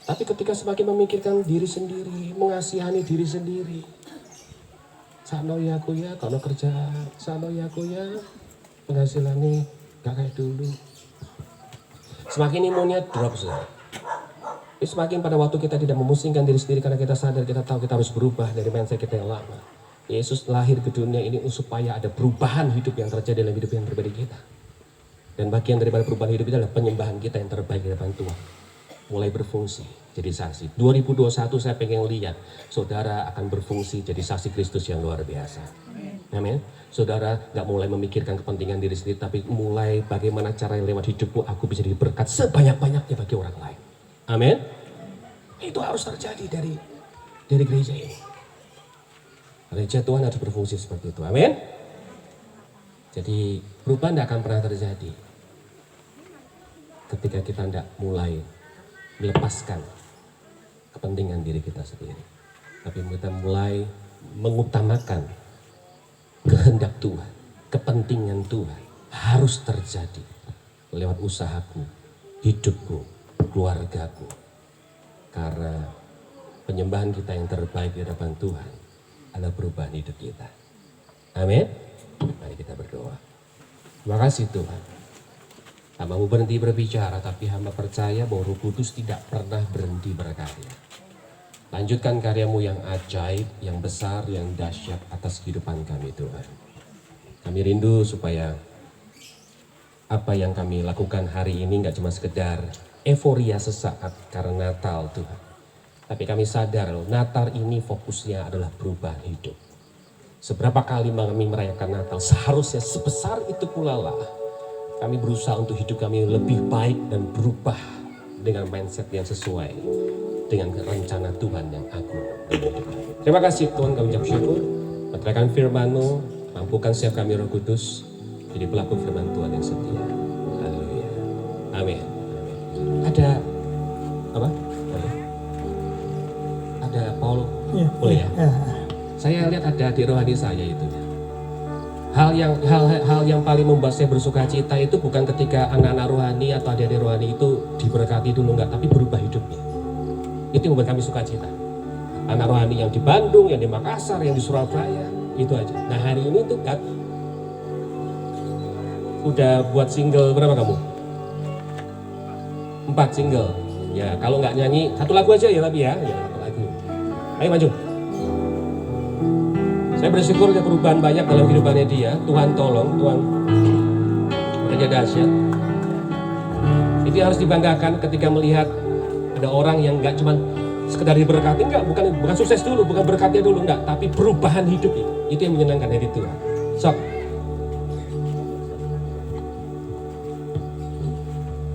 Tapi ketika semakin memikirkan diri sendiri, mengasihani diri sendiri. Sano ya aku ya, kalau kerja, sano ya aku ya, penghasilannya gak kayak dulu. Semakin imunnya drop, saudara. Semakin pada waktu kita tidak memusingkan diri sendiri karena kita sadar, kita tahu kita harus berubah dari mindset kita yang lama. Yesus lahir ke dunia ini supaya ada perubahan hidup yang terjadi dalam hidup yang berbeda kita. Dan bagian daripada perubahan hidup itu adalah penyembahan kita yang terbaik di depan Tuhan. Mulai berfungsi jadi saksi. 2021 saya pengen lihat saudara akan berfungsi jadi saksi Kristus yang luar biasa. Amin. Saudara gak mulai memikirkan kepentingan diri sendiri, tapi mulai bagaimana cara yang lewat hidupku aku bisa diberkat sebanyak-banyaknya bagi orang lain. Amin. Itu harus terjadi dari dari gereja ini. Gereja Tuhan harus berfungsi seperti itu. Amin. Jadi perubahan tidak akan pernah terjadi ketika kita tidak mulai melepaskan kepentingan diri kita sendiri. Tapi kita mulai mengutamakan kehendak Tuhan, kepentingan Tuhan harus terjadi lewat usahaku, hidupku, keluargaku. Karena penyembahan kita yang terbaik di hadapan Tuhan adalah perubahan hidup kita. Amin. Mari kita berdoa. Terima kasih Tuhan. Hamba-Mu berhenti berbicara, tapi hamba percaya bahwa Roh Kudus tidak pernah berhenti berkarya. Lanjutkan karya-Mu yang ajaib, yang besar, yang dahsyat atas kehidupan kami Tuhan. Kami rindu supaya apa yang kami lakukan hari ini nggak cuma sekedar euforia sesaat karena Natal Tuhan. Tapi kami sadar loh, Natal ini fokusnya adalah perubahan hidup. Seberapa kali kami merayakan Natal, seharusnya sebesar itu pula lah kami berusaha untuk hidup kami lebih baik dan berubah dengan mindset yang sesuai dengan rencana Tuhan yang agung. Terima kasih Tuhan, kami ucap syukur. Menerangkan firman-Mu, mampukan setiap kami Roh Kudus jadi pelaku firman Tuhan yang setia. Haleluya. Amin. Ada apa? Ada Paul, boleh ya? Saya lihat ada di rohani saya itu. Hal yang paling membuat saya bersuka cita itu bukan ketika anak-anak rohani atau adik-adik rohani itu diberkati dulu enggak, tapi berubah hidupnya. Itu yang membuat kami suka cita. Anak rohani yang di Bandung, yang di Makassar, yang di Surabaya, itu aja. Nah hari ini tuh kan udah buat single berapa kamu? 4 single. Ya kalau nggak nyanyi 1 lagu aja ya tapi ya 1 lagu. Ayo maju. Saya bersyukur ada perubahan banyak dalam kehidupannya dia. Tuhan tolong, Tuhan bekerja dahsyat. Itu harus dibanggakan ketika melihat ada orang yang nggak cuma sekedar diberkati, bukan sukses dulu, bukan berkatnya dulu, enggak, tapi perubahan hidup itu yang menyenangkan hati Tuhan. Sok.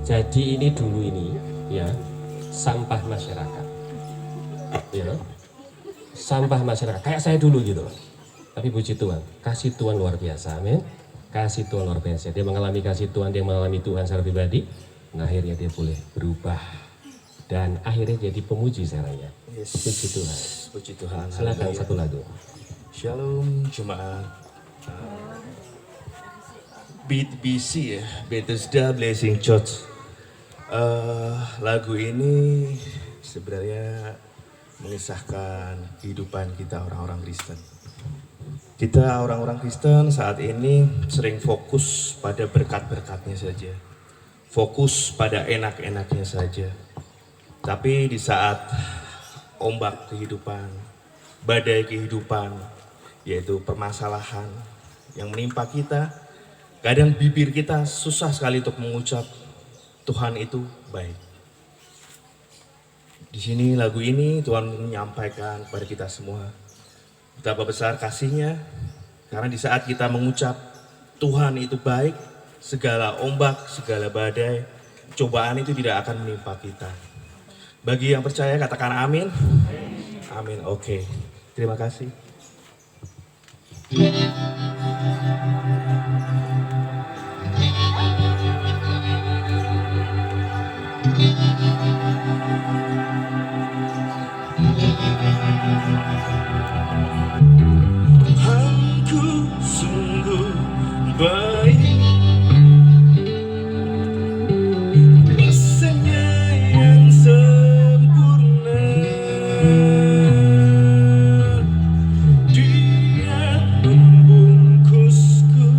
Jadi ini dulu ini ya sampah masyarakat, ya sampah masyarakat kayak saya dulu gitu. Tapi puji Tuhan, kasih Tuhan luar biasa, amin. Kasih Tuhan luar biasa. Dia mengalami kasih Tuhan, dia mengalami Tuhan secara pribadi. Nah akhirnya dia boleh berubah dan akhirnya jadi pemuji seranya. Yes. Puji Tuhan. Puji Tuhan. Silakan satu lagu. Shalom jemaat. BC ya, Bethesda Blessing Church. Lagu ini sebenarnya mengisahkan kehidupan kita orang-orang Kristen. Kita orang-orang Kristen saat ini sering fokus pada berkat-berkatnya saja. Fokus pada enak-enaknya saja. Tapi di saat ombak kehidupan, badai kehidupan, yaitu permasalahan yang menimpa kita, kadang bibir kita susah sekali untuk mengucap Tuhan itu baik. Di sini lagu ini Tuhan menyampaikan kepada kita semua betapa besar kasih-Nya, karena di saat kita mengucap Tuhan itu baik, segala ombak, segala badai, cobaan itu tidak akan menimpa kita. Bagi yang percaya katakan amin. Amin. Oke. Terima kasih. Tuhanku sungguh baik, kuasa-Nya yang sempurna, Dia membungkusku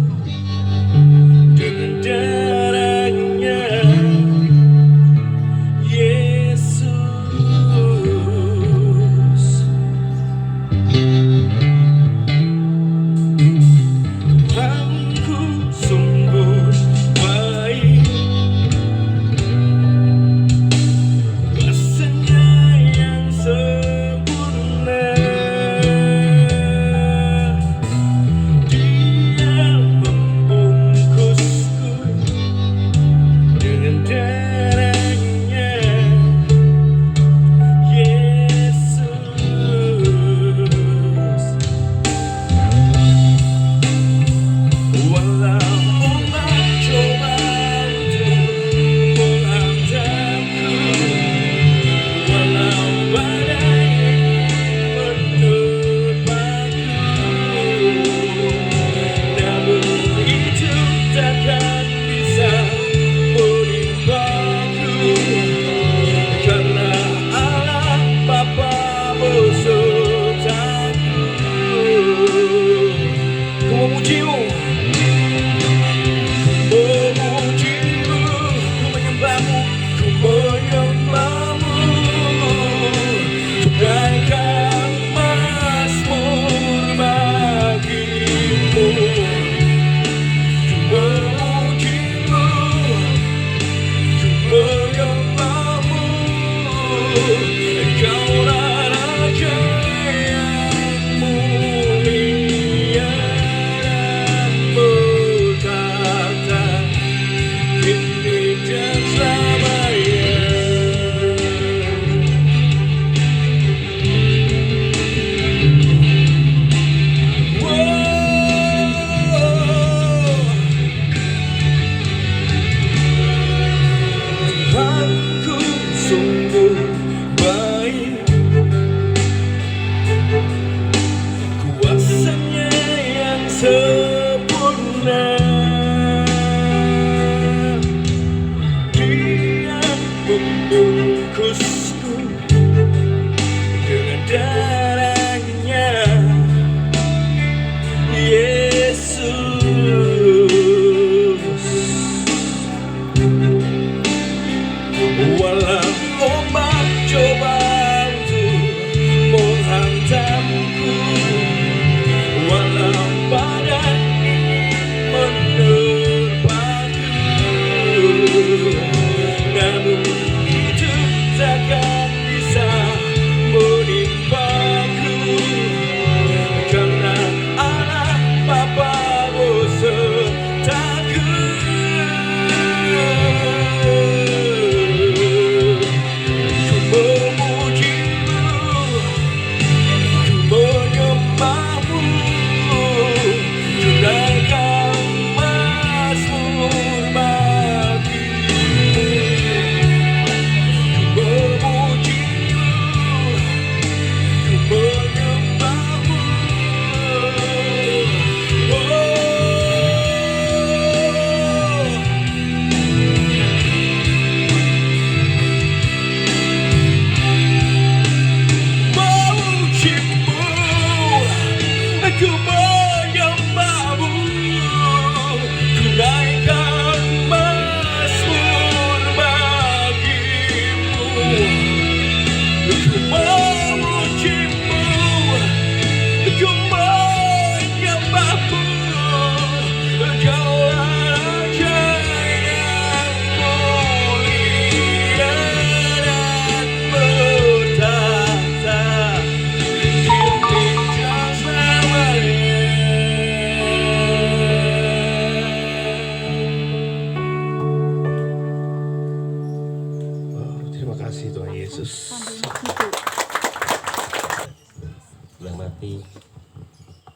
hati,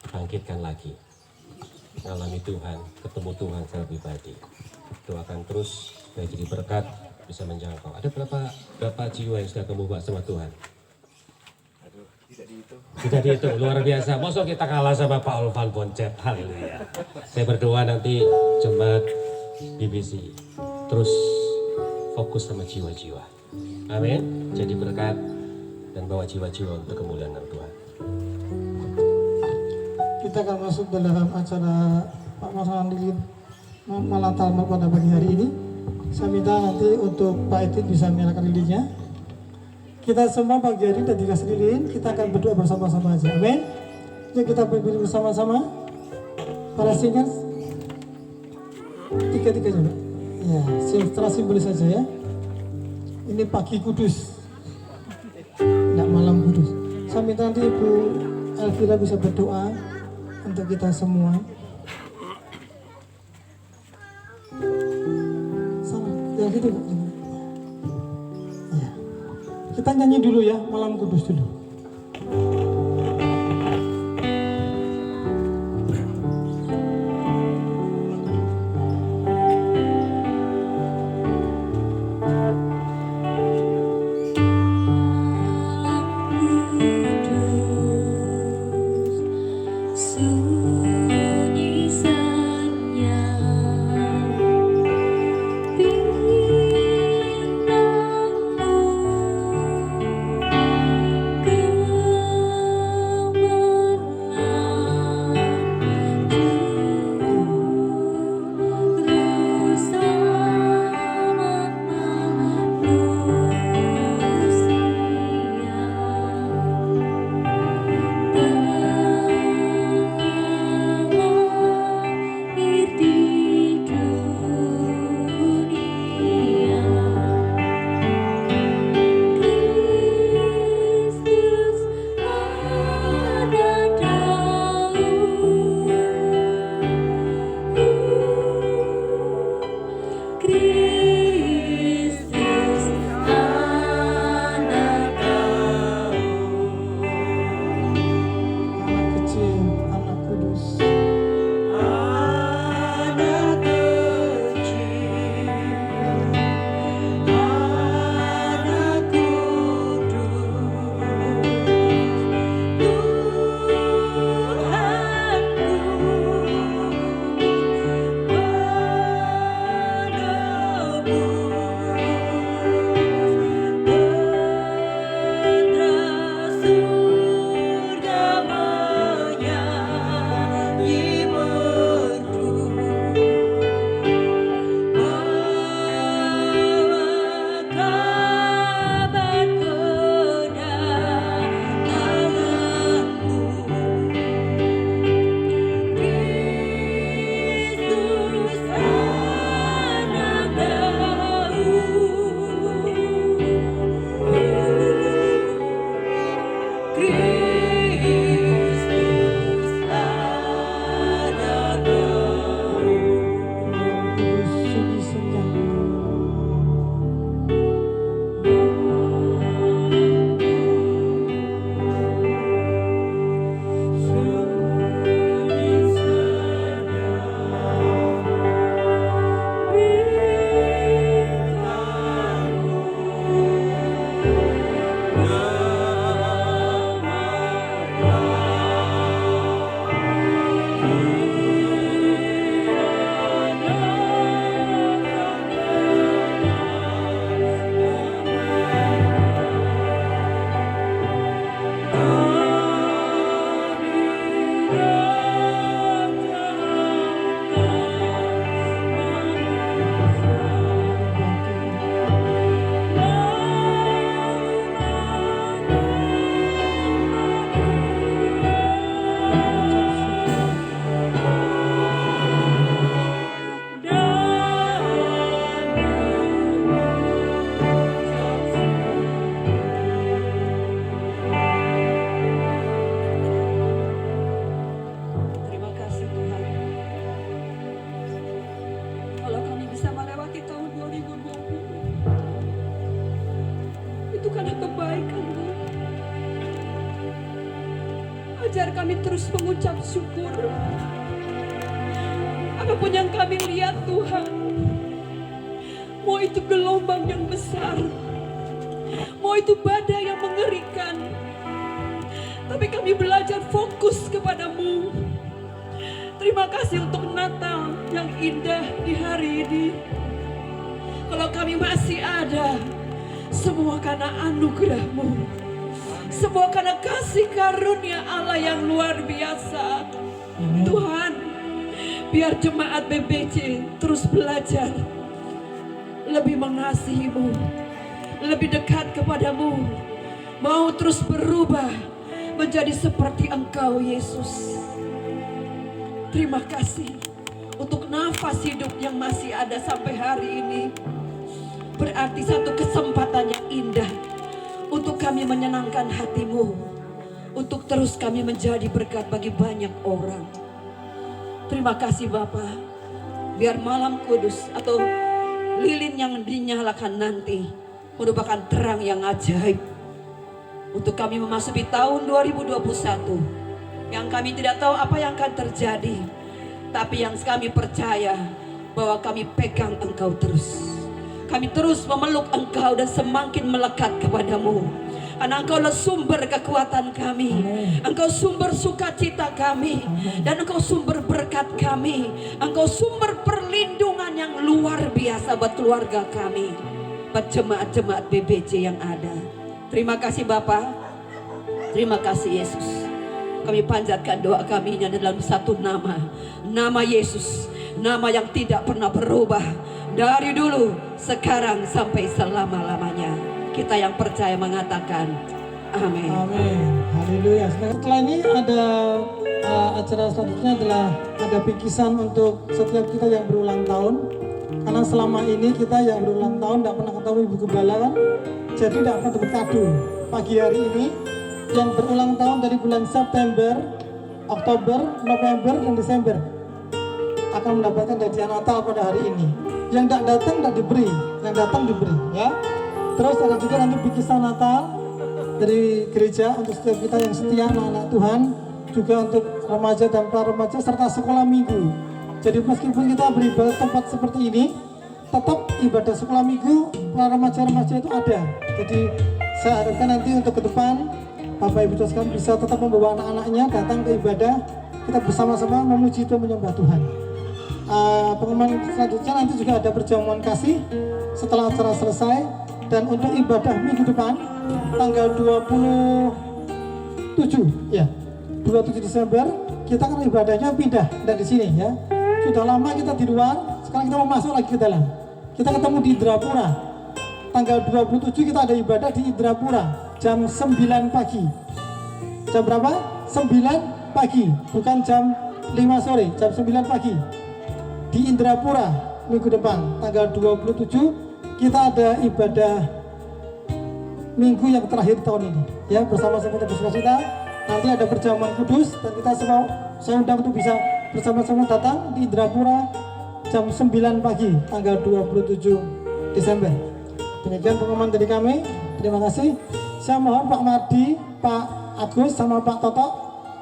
bangkitkan lagi, ngalami Tuhan, ketemu Tuhan secara pribadi. Doakan terus supaya jadi berkat, bisa menjangkau. Ada berapa jiwa yang sudah kamu bawa sama Tuhan? Tidak dihitung, luar biasa. Masa kita kalah sama Pak Olvan Boncet, haleluya. Saya berdoa nanti Jemaat BBC terus fokus sama jiwa-jiwa. Amin. Jadi berkat dan bawa jiwa-jiwa untuk kemuliaan Tuhan. Kita akan masuk dalam acara Pak Mas Andilin malam Talma pada pagi hari ini. Saya minta nanti untuk Pak Edit bisa menyalakan lilinnya. Kita semua pagi hari sudah dikasih lilin, kita akan berdoa bersama-sama aja. Amin. Yuk kita berdiri bersama-sama. Para singers, tiga-tiga juga. Ya, secara simbolis saja ya. Ini pagi kudus, tidak malam kudus. Saya minta nanti Ibu Elvira bisa berdoa untuk kita semua. Sama, ya gitu. Ya. Kita nyanyi dulu ya, malam kudus dulu. Ajar kami terus mengucap syukur. Apapun yang kami lihat Tuhan, mau itu gelombang yang besar, mau itu badai yang mengerikan, tapi kami belajar fokus kepadamu. Terima kasih untuk Natal yang indah di hari ini. Kalau kami masih ada, semua karena anugerah-Mu, semua karena kasih karunia Allah yang luar biasa. Tuhan, biar jemaat BBC terus belajar lebih mengasihi-Mu, lebih dekat kepadamu, mau terus berubah menjadi seperti Engkau Yesus. Terima kasih untuk nafas hidup yang masih ada sampai hari ini. Berarti satu kesempatan yang indah untuk kami menyenangkan hati-Mu, untuk terus kami menjadi berkat bagi banyak orang. Terima kasih Bapa. Biar malam kudus atau lilin yang dinyalakan nanti merupakan terang yang ajaib untuk kami memasuki tahun 2021 yang kami tidak tahu apa yang akan terjadi, tapi yang kami percaya bahwa kami pegang Engkau terus. Kami terus memeluk Engkau dan semakin melekat kepadamu. Karena Engkaulah sumber kekuatan kami, Engkau sumber sukacita kami, dan Engkau sumber berkat kami. Engkau sumber perlindungan yang luar biasa buat keluarga kami, buat jemaat-jemaat BBC yang ada. Terima kasih Bapa, terima kasih Yesus. Kami panjatkan doa kami dalam satu nama, nama Yesus, nama yang tidak pernah berubah dari dulu, sekarang sampai selama-lamanya. Kita yang percaya mengatakan amin. Amin. Haleluya. Setelah ini ada acara selanjutnya adalah ada bingkisan untuk setiap kita yang berulang tahun. Karena selama ini kita yang berulang tahun tidak pernah ketemu Ibu Gembala kan, jadi tidak pernah dapat kado. Pagi hari ini yang berulang tahun dari bulan September, Oktober, November, dan Desember akan mendapatkan hadiah Natal pada hari ini. Yang tidak datang tidak diberi, yang datang diberi, ya. Terus ada juga nanti bingkisan Natal dari gereja untuk setiap kita yang setia anak-anak Tuhan, juga untuk remaja dan para remaja serta sekolah minggu. Jadi meskipun kita beribadah tempat seperti ini, tetap ibadah sekolah minggu para remaja-remaja itu ada. Jadi saya harapkan nanti untuk ke depan Bapak Ibu sekalian bisa tetap membawa anak-anaknya datang ke ibadah, kita bersama-sama memuji dan menyembah Tuhan. Pengumuman selanjutnya nanti juga ada perjamuan kasih setelah acara selesai. Dan untuk ibadah minggu depan tanggal 27 ya 27 Desember kita kan ibadahnya pindah dari sini ya. Sudah lama kita di luar, sekarang kita mau masuk lagi ke dalam. Kita ketemu di Indrapura. Tanggal 27 kita ada ibadah di Indrapura jam 9 pagi. Jam berapa? 9 pagi, bukan jam 5 sore, jam 9 pagi. Di Indrapura minggu depan tanggal 27 kita ada ibadah minggu yang terakhir tahun ini ya, bersama-sama kita bersuka-cita. Nanti ada perjamuan kudus dan kita semua saya undang untuk bisa bersama-sama datang di Indrapura jam 9 pagi tanggal 27 Desember. Demikian pengumuman dari kami. Terima kasih. Saya mohon Pak Mardi, Pak Agus sama Pak Toto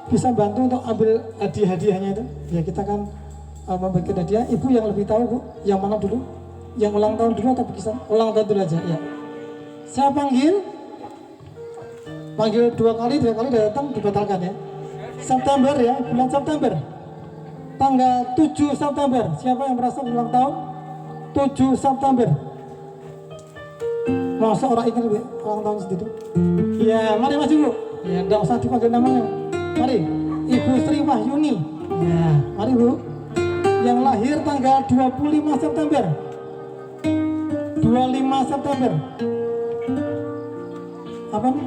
bisa bantu untuk ambil hadiah-hadiahnya itu. Ya kita kan membagi hadiah. Ibu yang lebih tahu Bu, yang mana dulu? Yang ulang tahun dulu atau bingkisan? Ulang tahun dulu aja ya. Saya panggil 2 kali datang dibatalkan ya. September ya, bulan September. Tanggal 7 September. Siapa yang merasa ulang tahun? 7 September. Masa orang ingat ulang tahun sendiri? Ya, mari maju Bu. Ya, enggak usah dipanggil namanya. Mari, Ibu Sri Wahyuni. Ya, mari Bu. Yang lahir tanggal 25 September. 25 September. Apa nih?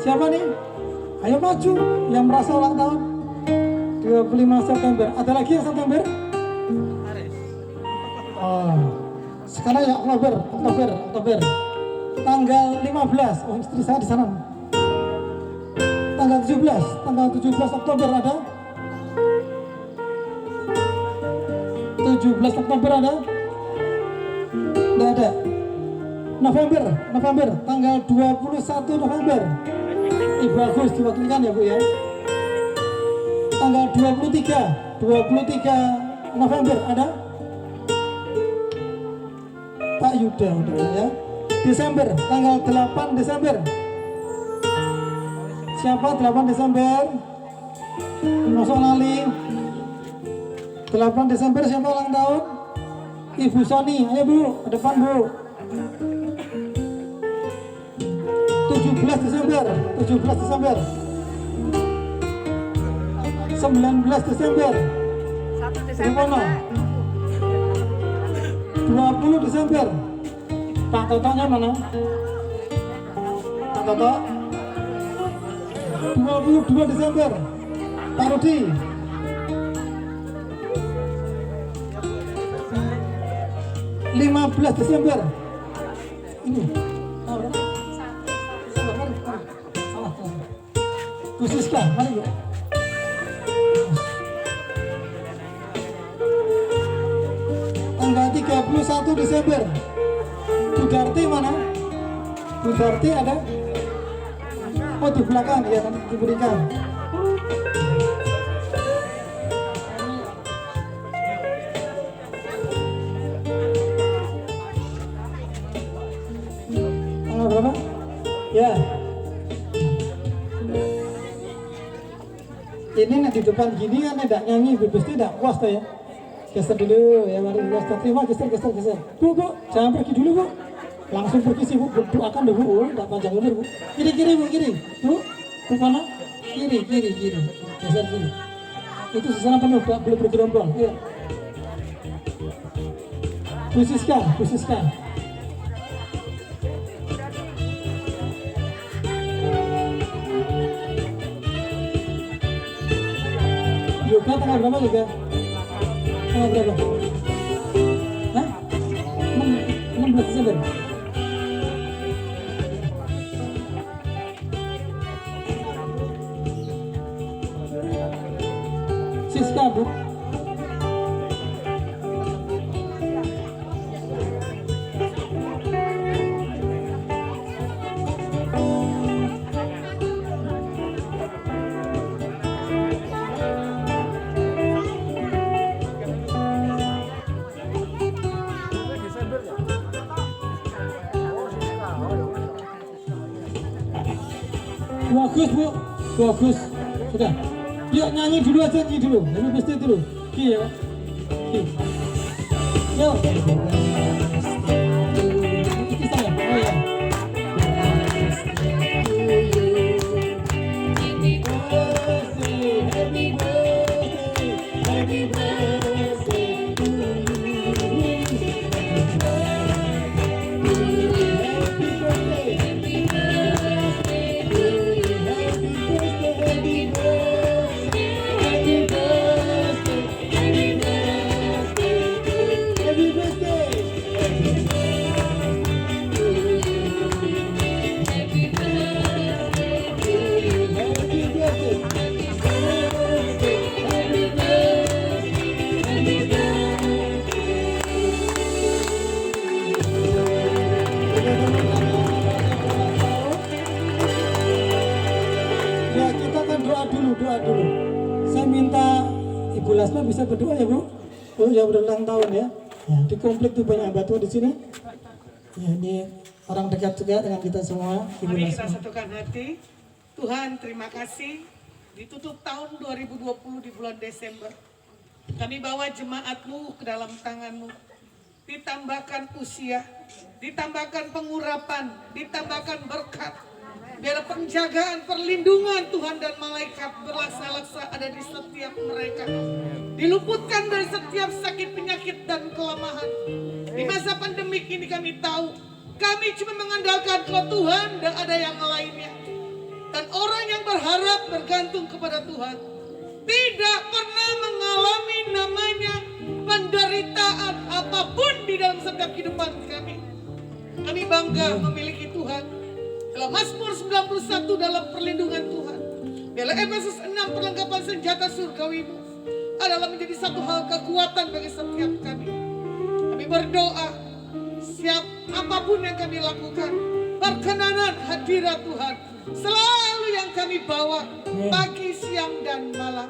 Siapa nih? Ayo maju yang merasa ulang tahun 25 September. Ada lagi yang September? Oh, sekarang ya Oktober. Tanggal 15. Oh, istri saya di sana. Tanggal 17 Oktober ada. 17 Oktober ada. Tidak ada. November, tanggal 21 November. Ibu Agus diwakilkan ya Bu ya. Tanggal 23 November ada? Pak Yuda udah ya. Desember, tanggal 8 Desember. Siapa 8 Desember? Masuk lali. 8 Desember siapa ulang tahun? Ibu Sony, ayo Bu, ke depan Bu. 17 Desember, 19 Desember, 20 Desember, Pak Totonya mana? Pak Toto. 22 Desember, Pak Rudi. 15 Desember. Ini. Khususkan, mari Bu. Tanggal 31 Desember. Bu Darti mana? Bu Darti ada? Oh di belakang ya kan diberikan. Tanggal berapa? Ya. Ini di depan gini kan tidak nyanyi, bebas tidak puas tuh ya. Geser dulu ya, mari geser. Terima, geser. Bu, jangan pergi dulu Bu. Langsung pergi sih Bu, berdoakan dulu Bu, tidak panjang umur Bu. Kiri Bu, kiri. Bu mana? Kiri. Geser kiri. Itu sesana penuh, belum bergerombol. Iya. Khususkan. Yoga tanggal berapa juga? Tanggal berapa? Hah? 16 Desember. Siska Bu. Bagus. Sudah. Yuk nyanyi dulu aja, Lebih pasti dulu. Ki ya. Ki. Yuk. Itu saya. Oh ya. Doa dulu. Saya minta Ibu Lasma bisa berdoa ya Bu. Oh ya berulang tahun ya. Di komplek tuh banyak batu di sini. Ya ini orang dekat juga dengan kita semua. Ibu Mari Lasma. kita satukan hati. Tuhan terima kasih. Ditutup tahun 2020 di bulan Desember. Kami bawa jemaat-Mu ke dalam tangan-Mu. Ditambahkan usia, ditambahkan pengurapan, ditambahkan berkat. Biar penjagaan, perlindungan Tuhan dan malaikat berlaksa-laksa ada di setiap mereka. Diluputkan dari setiap sakit, penyakit, dan kelemahan. Di masa pandemik ini kami tahu, kami cuma mengandalkan kalau Tuhan dan ada yang lainnya. Dan orang yang berharap bergantung kepada Tuhan tidak pernah mengalami namanya penderitaan apapun di dalam setiap kehidupan kami. Kami bangga memiliki Tuhan. Dalam Mazmur 91 dalam perlindungan Tuhan. Dalam Efesus 6 perlengkapan senjata surgawi-Mu adalah menjadi satu hal kekuatan bagi setiap kami. Kami berdoa Siap apapun yang kami lakukan, perkenanan hadirat Tuhan selalu yang kami bawa pagi, siang, dan malam.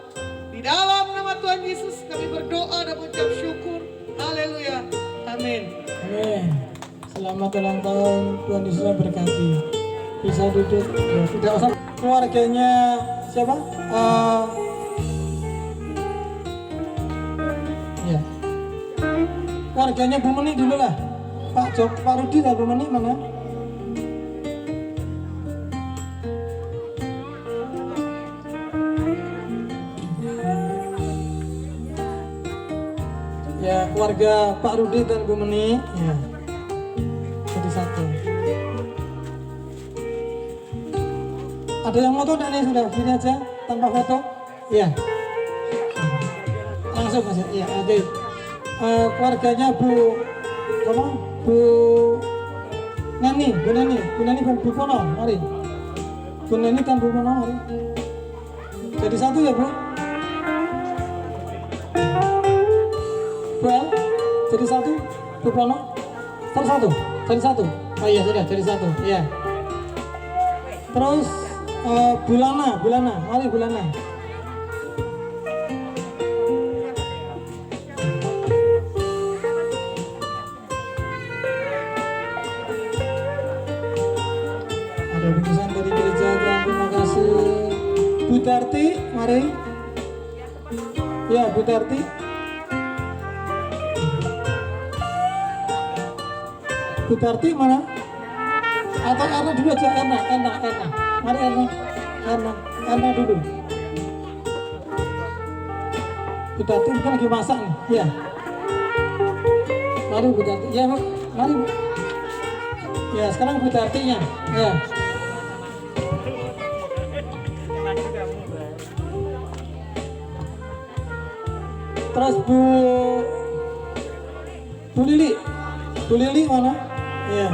Di dalam nama Tuhan Yesus kami berdoa dan mengucap syukur. Haleluya. Amin. Amin. Selamat ulang tahun, Tuhan Yesus memberkati. Bisa duduk, ya, tidak usah. Keluarganya siapa? Ya. Keluarganya Bu Meni dulu lah. Pak Rudi dan Bu Meni mana? Ya, keluarga Pak Rudi dan Bu Meni, ya. Jadi satu. Ada yang foto enggak nih? Sudah gini aja tanpa foto? Iya. Langsung aja. Iya, oke. Keluarganya Bu Neni, Bu Neni dan Bu Pono, mari. Bu Neni dan Bu Pono, mari. Jadi satu ya, Bu. Bu El, jadi satu. Bu Pono, jadi satu. Oh iya sudah, jadi satu. Iya. Terus Bulana, mari Bulana. Ada bingkisan dari gereja Tuhan, terima kasih. Bu Tarti, mari. Ya, Bu Tarti. Bu Tarti mana? Atau Erna dulu aja, Erna. Mari Erna dulu. Bu Tarti mungkin lagi masak nih, ya. Mari Bu Tarti, ya Bu, mari Bu. Ya sekarang Bu Tartinya, ya. Terus Bu Lili mana? Ya.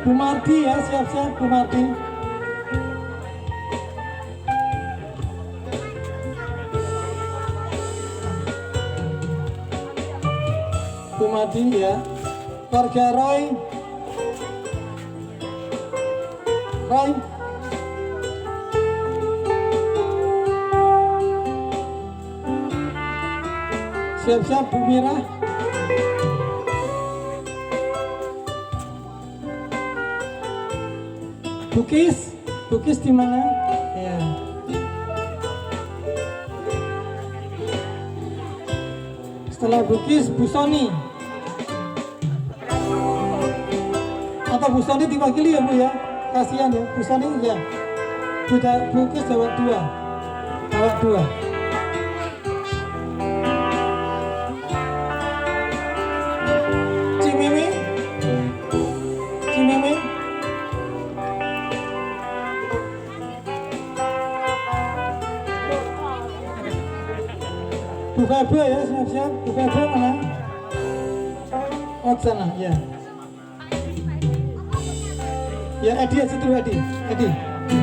Bu Mardi ya, siap-siap Bu Mardi. Bu Mardi ya. Keluarga Roy. Siap-siap Bu Mira. Bukis di mana? Ya. Setelah Bukis, Bu Soni. Atau Bu Soni diwakili ya Bu ya? Kasihan ya, Bu Soni ya. Bukis jawab dua. Cimimi. Bu Febe ya, siap-siap. Bu Febe mana? Oh, sana, ya. Ya, Edi aja dulu, Edi.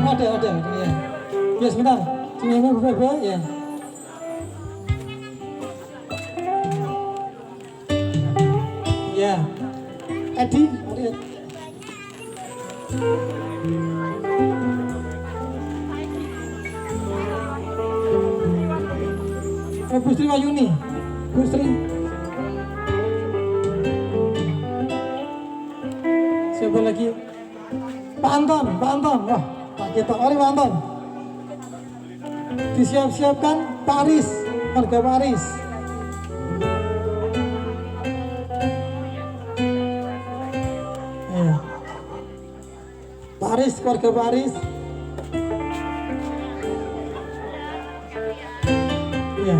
Oh, ada, ya. Ya, sebentar. Sini Bu Febe, ya. Ya. Edi, mari. Bu Sri Wayuni, Bu Sri. Siapa lagi? Pak Anton. Wah, Pak kita, mari Pak Anton. Disiap-siapkan Pak Aris, keluarga Pak Aris. Ya. Pak Aris, keluarga Pak Aris. Ya.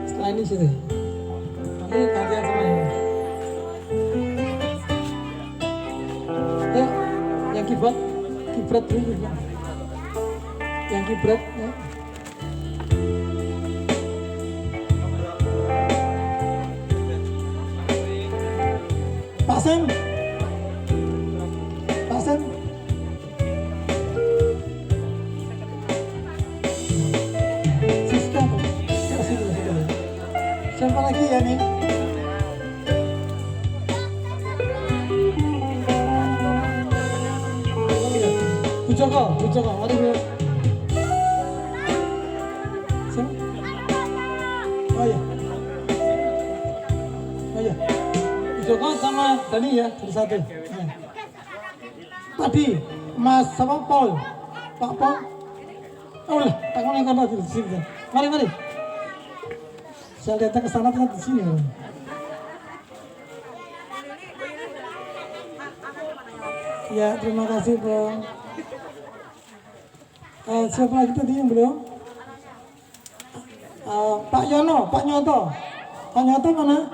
Setelah ini situ. Nanti gantian semuanya. Ya, yang kibrat dulu. Yang kibrat. Ya. Pak Sam. Siska. Kasih dulu. lagi ya nih. Bu Joko, mari Bu. Siapa? Oh iya. Bu Joko sama Dani ya, jadi satu. Ya. Tadi Mas sama Paul, Pak Paul. Oh lah, tangan yang kono di sini. Mari. Saya lihat ke sana di sini. Ya, terima kasih Bang. Siapa lagi tadi yang belum? Pak Yono, Pak Nyoto. Pak Nyoto mana?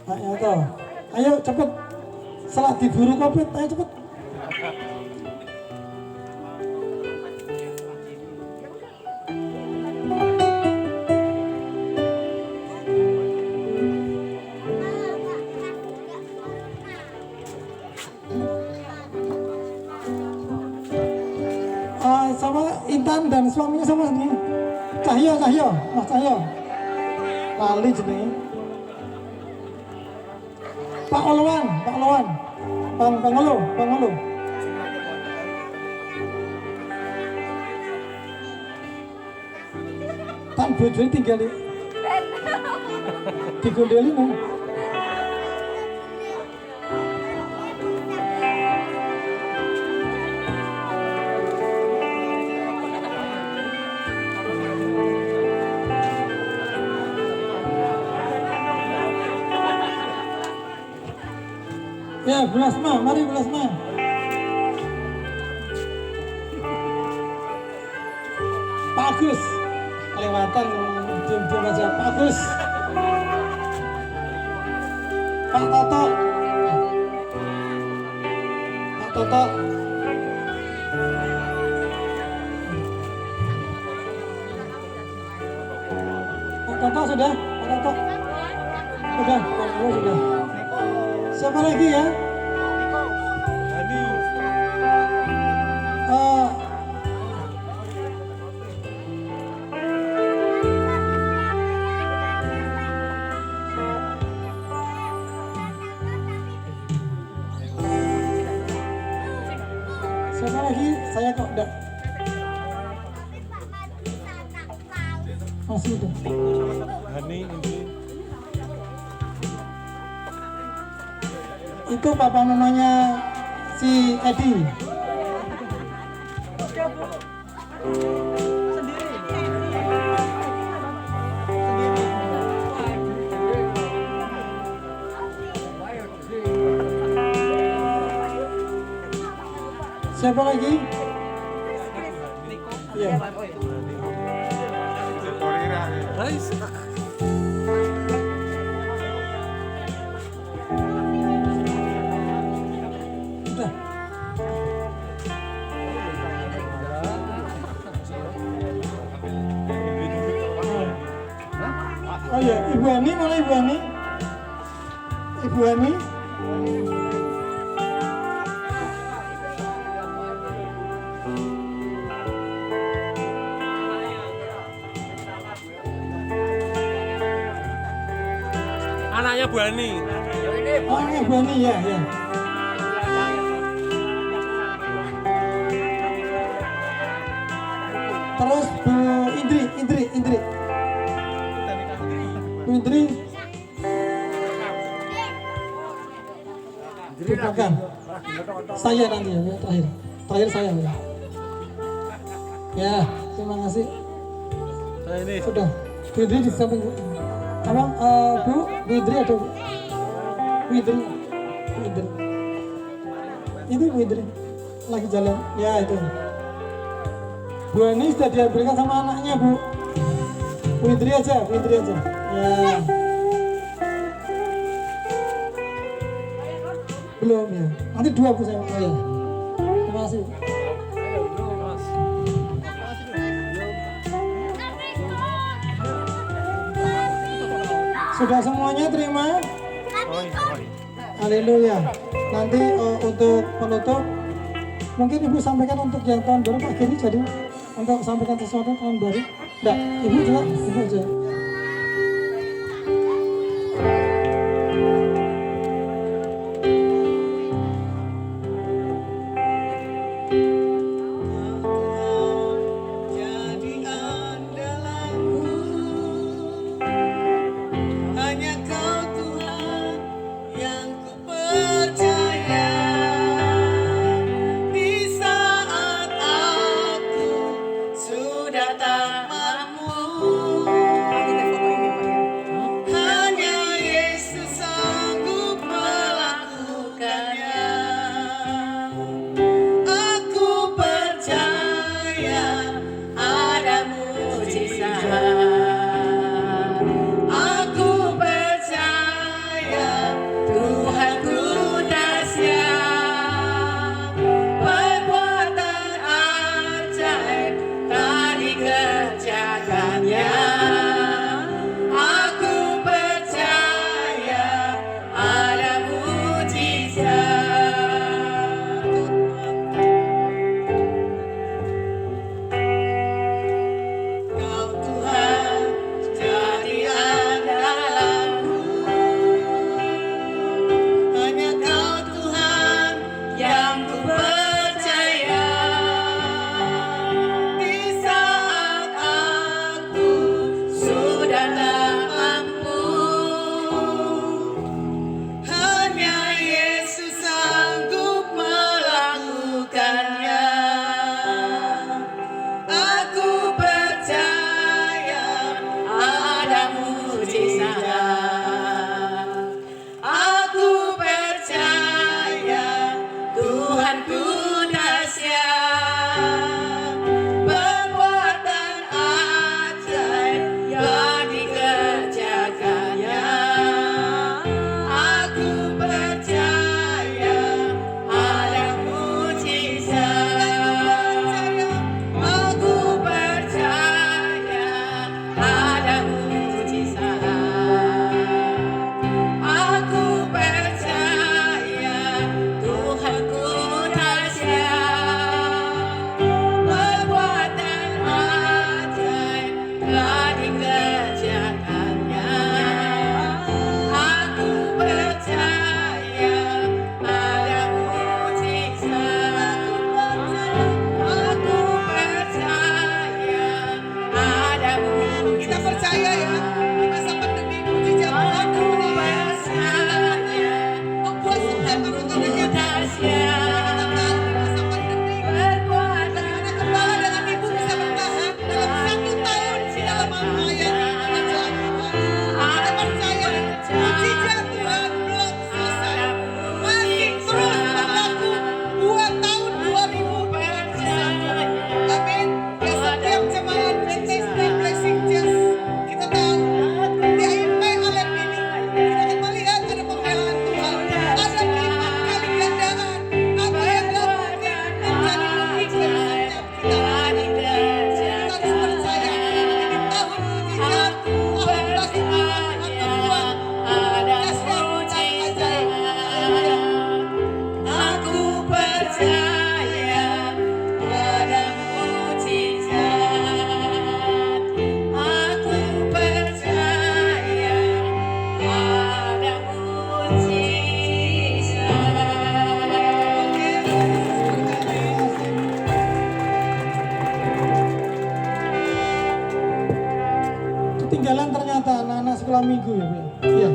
Pak Nyoto. Ayo cepet. Setelah diburu Covid, ayo cepet. Sama Intan dan suaminya sama sini. Cahyo, Mas Cahyo. Lali jenenge. Pak Olowan. Bang Olo. Tan bojone tinggal di gondeli nih. Ya, Belasma, mari Belasma. Pak Agus, kelewatan diam aja. Pak Agus, Pak Toto, sudah, Pak Toto, sudah. Siapa lagi ya? Siapa lagi? Saya kok enggak. Masih udah. Itu papa mamanya si Edi. Siapa lagi? Iya. Udah. Oh iya, Ibu Ani, mana Ibu Ani? Ibu Ani? Anaknya Bu Ani. Oh, ini Bu Ani ya. Terus Bu Indri. Bu Indri. Di belakang. Saya nanti ya, terakhir saya ya. Ya, terima kasih. Sudah. Bu Indri di samping apa? Bu Indri ada Bu Indri. Itu Bu Indri lagi jalan. Ya itu. Bu Ani sudah diambilkan sama anaknya Bu. Bu Indri aja. Ya. Belum ya. Nanti dua Bu saya. Oh ya. Terima kasih. Sudah semuanya terima? Haleluya. Nanti untuk penutup mungkin Ibu sampaikan untuk yang tahun baru Pak Gini, jadi untuk sampaikan sesuatu tahun baru. Enggak, Ibu juga, Ibu aja. minggu ya, Bu. Iya.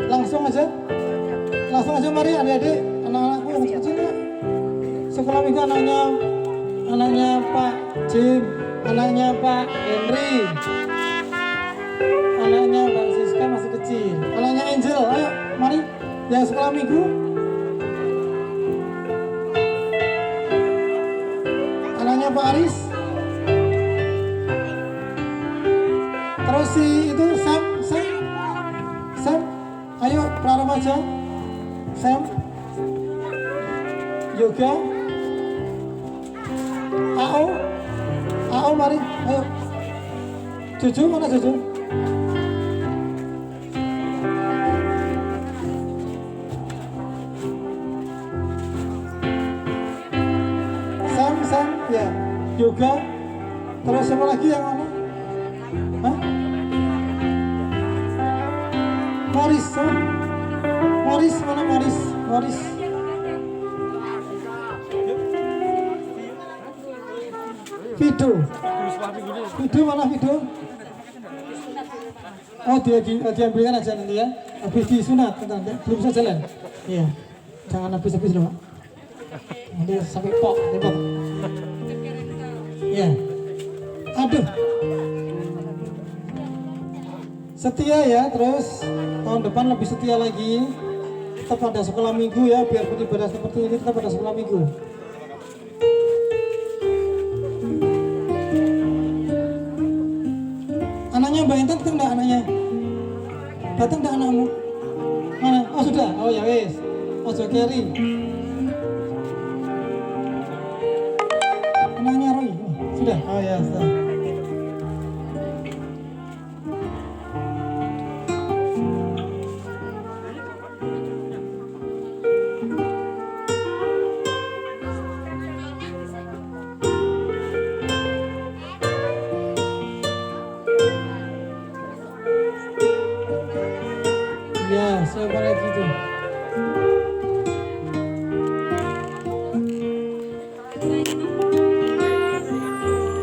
Langsung aja. Langsung aja mari adik-adik, anak-anakku yang kecil ya. Sekolah minggu anaknya Pak Jim, anaknya Pak Henry, anaknya Mbak Siska masih kecil, anaknya Angel, ayo mari yang sekolah minggu. Anaknya Pak Aris. Terus si itu Sam, ayo pra remaja. Sam, Yoga, AO mari, ayo. Juju mana Juju? Sam, ya. Yoga. Terus siapa lagi yang mana? Hah? Maris, mana Maris? Video mana video? Oh diambilkan aja nanti ya. Habis disunat, belum bisa jalan. Iya, jangan habis dong Pak. Nanti sampai tembak. Iya. Aduh. Setia ya, terus tahun depan lebih setia lagi. Tetap ada sekolah minggu ya, biarpun ibadah seperti ini tetap ada sekolah minggu. Anaknya Mbak Intan datang enggak anaknya? Datang enggak anakmu? Mana? Oh sudah, oh ya wes. Ojo carry. Anaknya Roy, sudah? Oh ya sudah. Ya, siapa lagi tuh?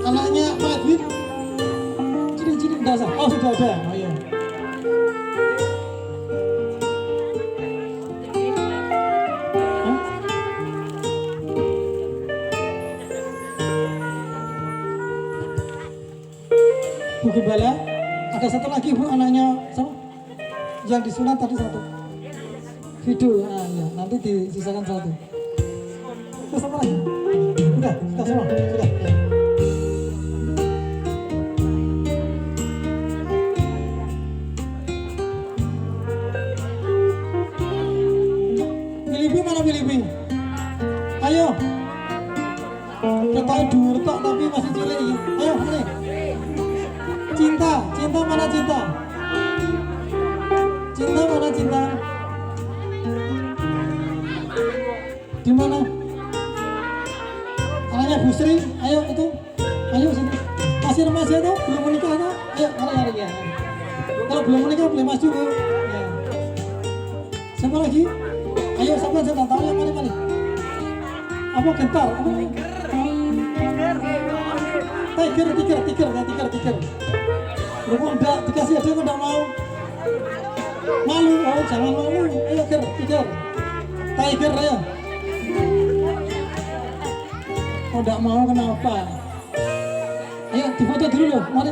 Anaknya Pak Edwin? Ciri-ciri dasar. Oh sudah ada. Oh iya. Hah? Bu Gembala, ada satu lagi Bu anaknya siapa? Yang disunat tadi satu video ya, nanti disisakan satu. Terus apa lagi? Sudah semua sudah ya. Filipi mana Filipi? Ayo kita dur tok tapi masih cilik. Ayo mari. Cinta mana Cinta? Cinta mana Cinta? Di mana? Anaknya Bu Sri, ayo itu, ayo sini. Masih remaja tuh, belum menikah tuh, ayo mari ya. Kalau belum menikah boleh maju Bu. Ya. Siapa lagi? Ayo siapa saya tahu ya mari. Apa gentar? Apa? Tiger. Lu kok enggak dikasih hadiah kok enggak mau? Malu, oh jangan malu. Ayo Tiger ayo. Oh enggak mau kenapa? Ayo difoto dulu loh. Mari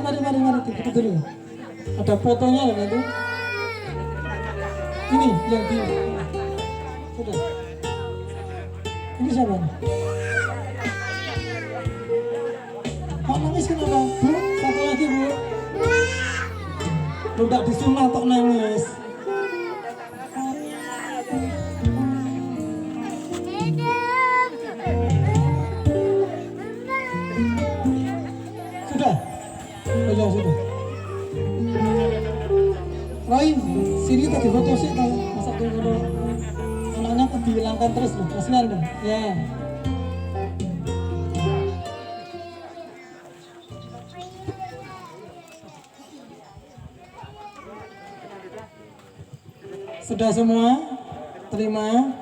difoto dulu. Ada fotonya loh nanti. Ini yang di. Sudah. Ini siapa? Kok nangis kenapa? Bu, satu lagi Bu. Lu enggak disunat kok nangis. Sudah? Oh ya sudah. Roy, sini tadi foto sih tau. Masa dulu anaknya dihilangkan terus loh, kasihan dong. Ya. Sudah semua? Terima.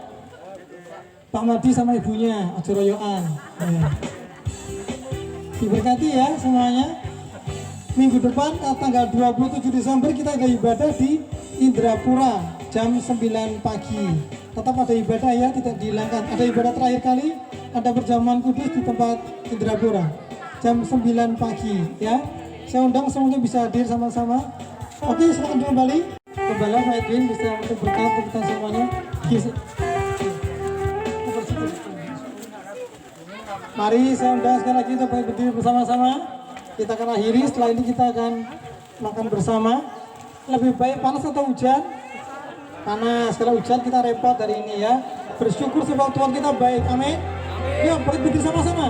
Pak Madi sama ibunya, aja royokan. Ya. Diberkati ya semuanya. minggu depan tanggal 27 Desember kita ada ibadah di Indrapura jam 9 pagi. Tetap ada ibadah ya, tidak dihilangkan. Ada ibadah terakhir kali, ada perjamuan kudus di tempat Indrapura jam 9 pagi ya. Saya undang semuanya bisa hadir sama-sama. Oke, silakan kembali. Kembali Pak Edwin bisa untuk berkat untuk kita semuanya. Mari saya undang sekali lagi untuk berdiri bersama-sama. Kita akan akhiri, setelah ini kita akan makan bersama. Lebih baik panas atau hujan? Panas, kalau hujan kita repot hari ini ya. Bersyukur sebab Tuhan kita baik, amin. Yuk, berdiri sama-sama.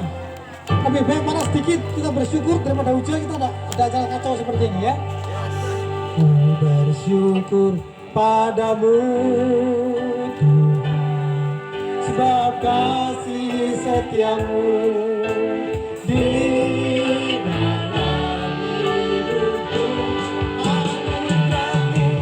Lebih baik panas sedikit, kita bersyukur daripada hujan kita ada acara kacau seperti ini ya. Ku bersyukur padamu Tuhan, sebab kasih setiamu di dalam hidupku. Anugerahmu besar itu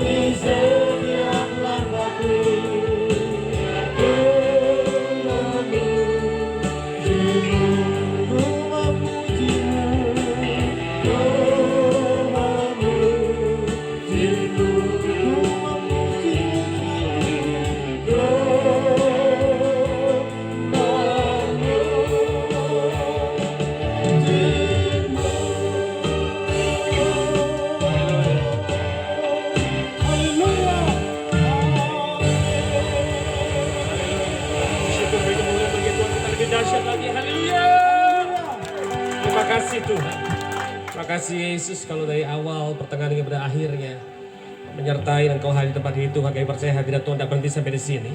di setiap langkahku. Terima kasih Tuhan. Terima kasih Yesus kalau dari awal pertengahan hingga pada akhirnya menyertai dan kau hadir di tempat itu. Kami percaya hadirat Tuhan tidak berhenti sampai di sini.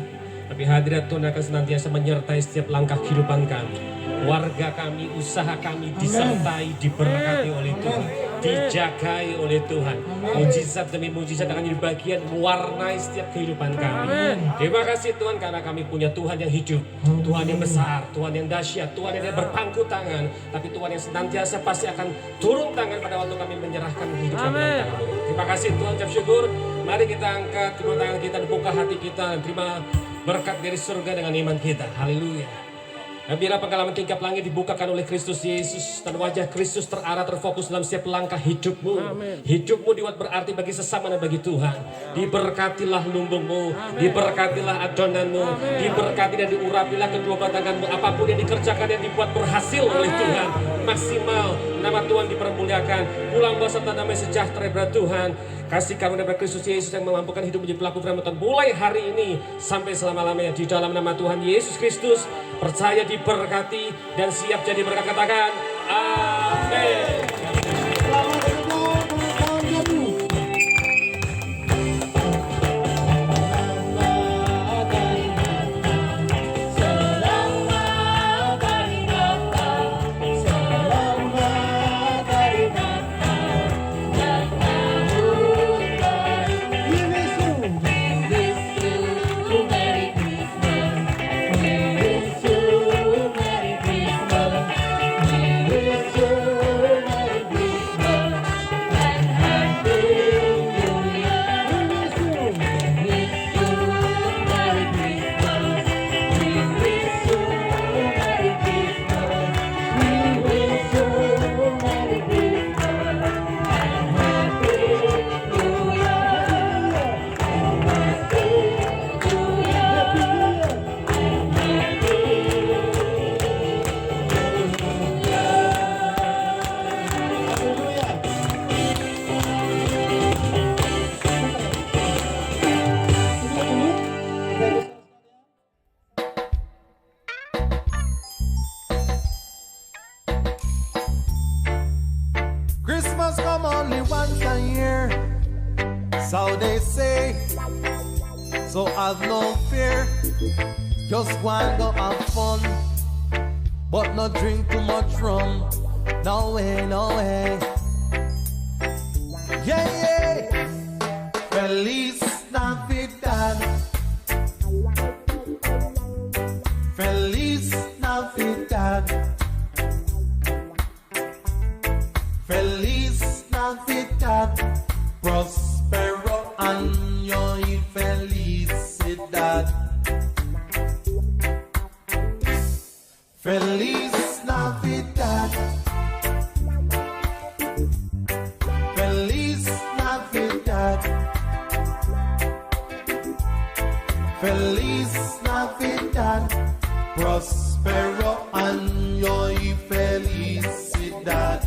Tapi hadirat Tuhan akan senantiasa menyertai setiap langkah kehidupan kami. Warga kami, usaha kami disertai, diberkati oleh Tuhan. Dijagai oleh Tuhan. Mujizat demi mujizat akan jadi bagian mewarnai setiap kehidupan kami. Terima kasih Tuhan karena kami punya Tuhan yang hidup. Tuhan yang besar, Tuhan yang dahsyat, Tuhan yang berpangku tangan. Tapi Tuhan yang senantiasa pasti akan turun tangan pada waktu kami menyerahkan hidup kami dalam tangan-Mu. Terima kasih Tuhan, ucap syukur. Mari kita angkat kedua tangan kita dan buka hati kita dan terima berkat dari surga dengan iman kita. Haleluya. Dan biarlah pengalaman tingkap langit dibukakan oleh Kristus Yesus dan wajah Kristus terarah terfokus dalam setiap langkah hidupmu. Amen. Hidupmu dibuat berarti bagi sesama dan bagi Tuhan. Diberkatilah lumbungmu, diberkatilah adonanmu, diberkati dan diurapilah kedua batanganmu. Apapun yang dikerjakan yang dibuat berhasil oleh Tuhan, maksimal. Nama Tuhan dipermuliakan. Pulang beserta damai sejahtera daripada Tuhan. Kasih karunia dari Kristus Yesus yang memampukan hidup menjadi pelaku firman Tuhan mulai hari ini sampai selama-lamanya di dalam nama Tuhan Yesus Kristus. Percaya diberkati dan siap jadi berkat, katakan amin. Christmas come only once a year, so they say. So have no fear, just go and go have fun, but not drink too much rum. No way, no way. Yeah, yeah. Feliz Navidad. Feliz Navidad. Feliz Navidad. Prospero año y felicidad. Feliz Navidad. Feliz Navidad. Feliz Navidad. Prospero año y felicidad.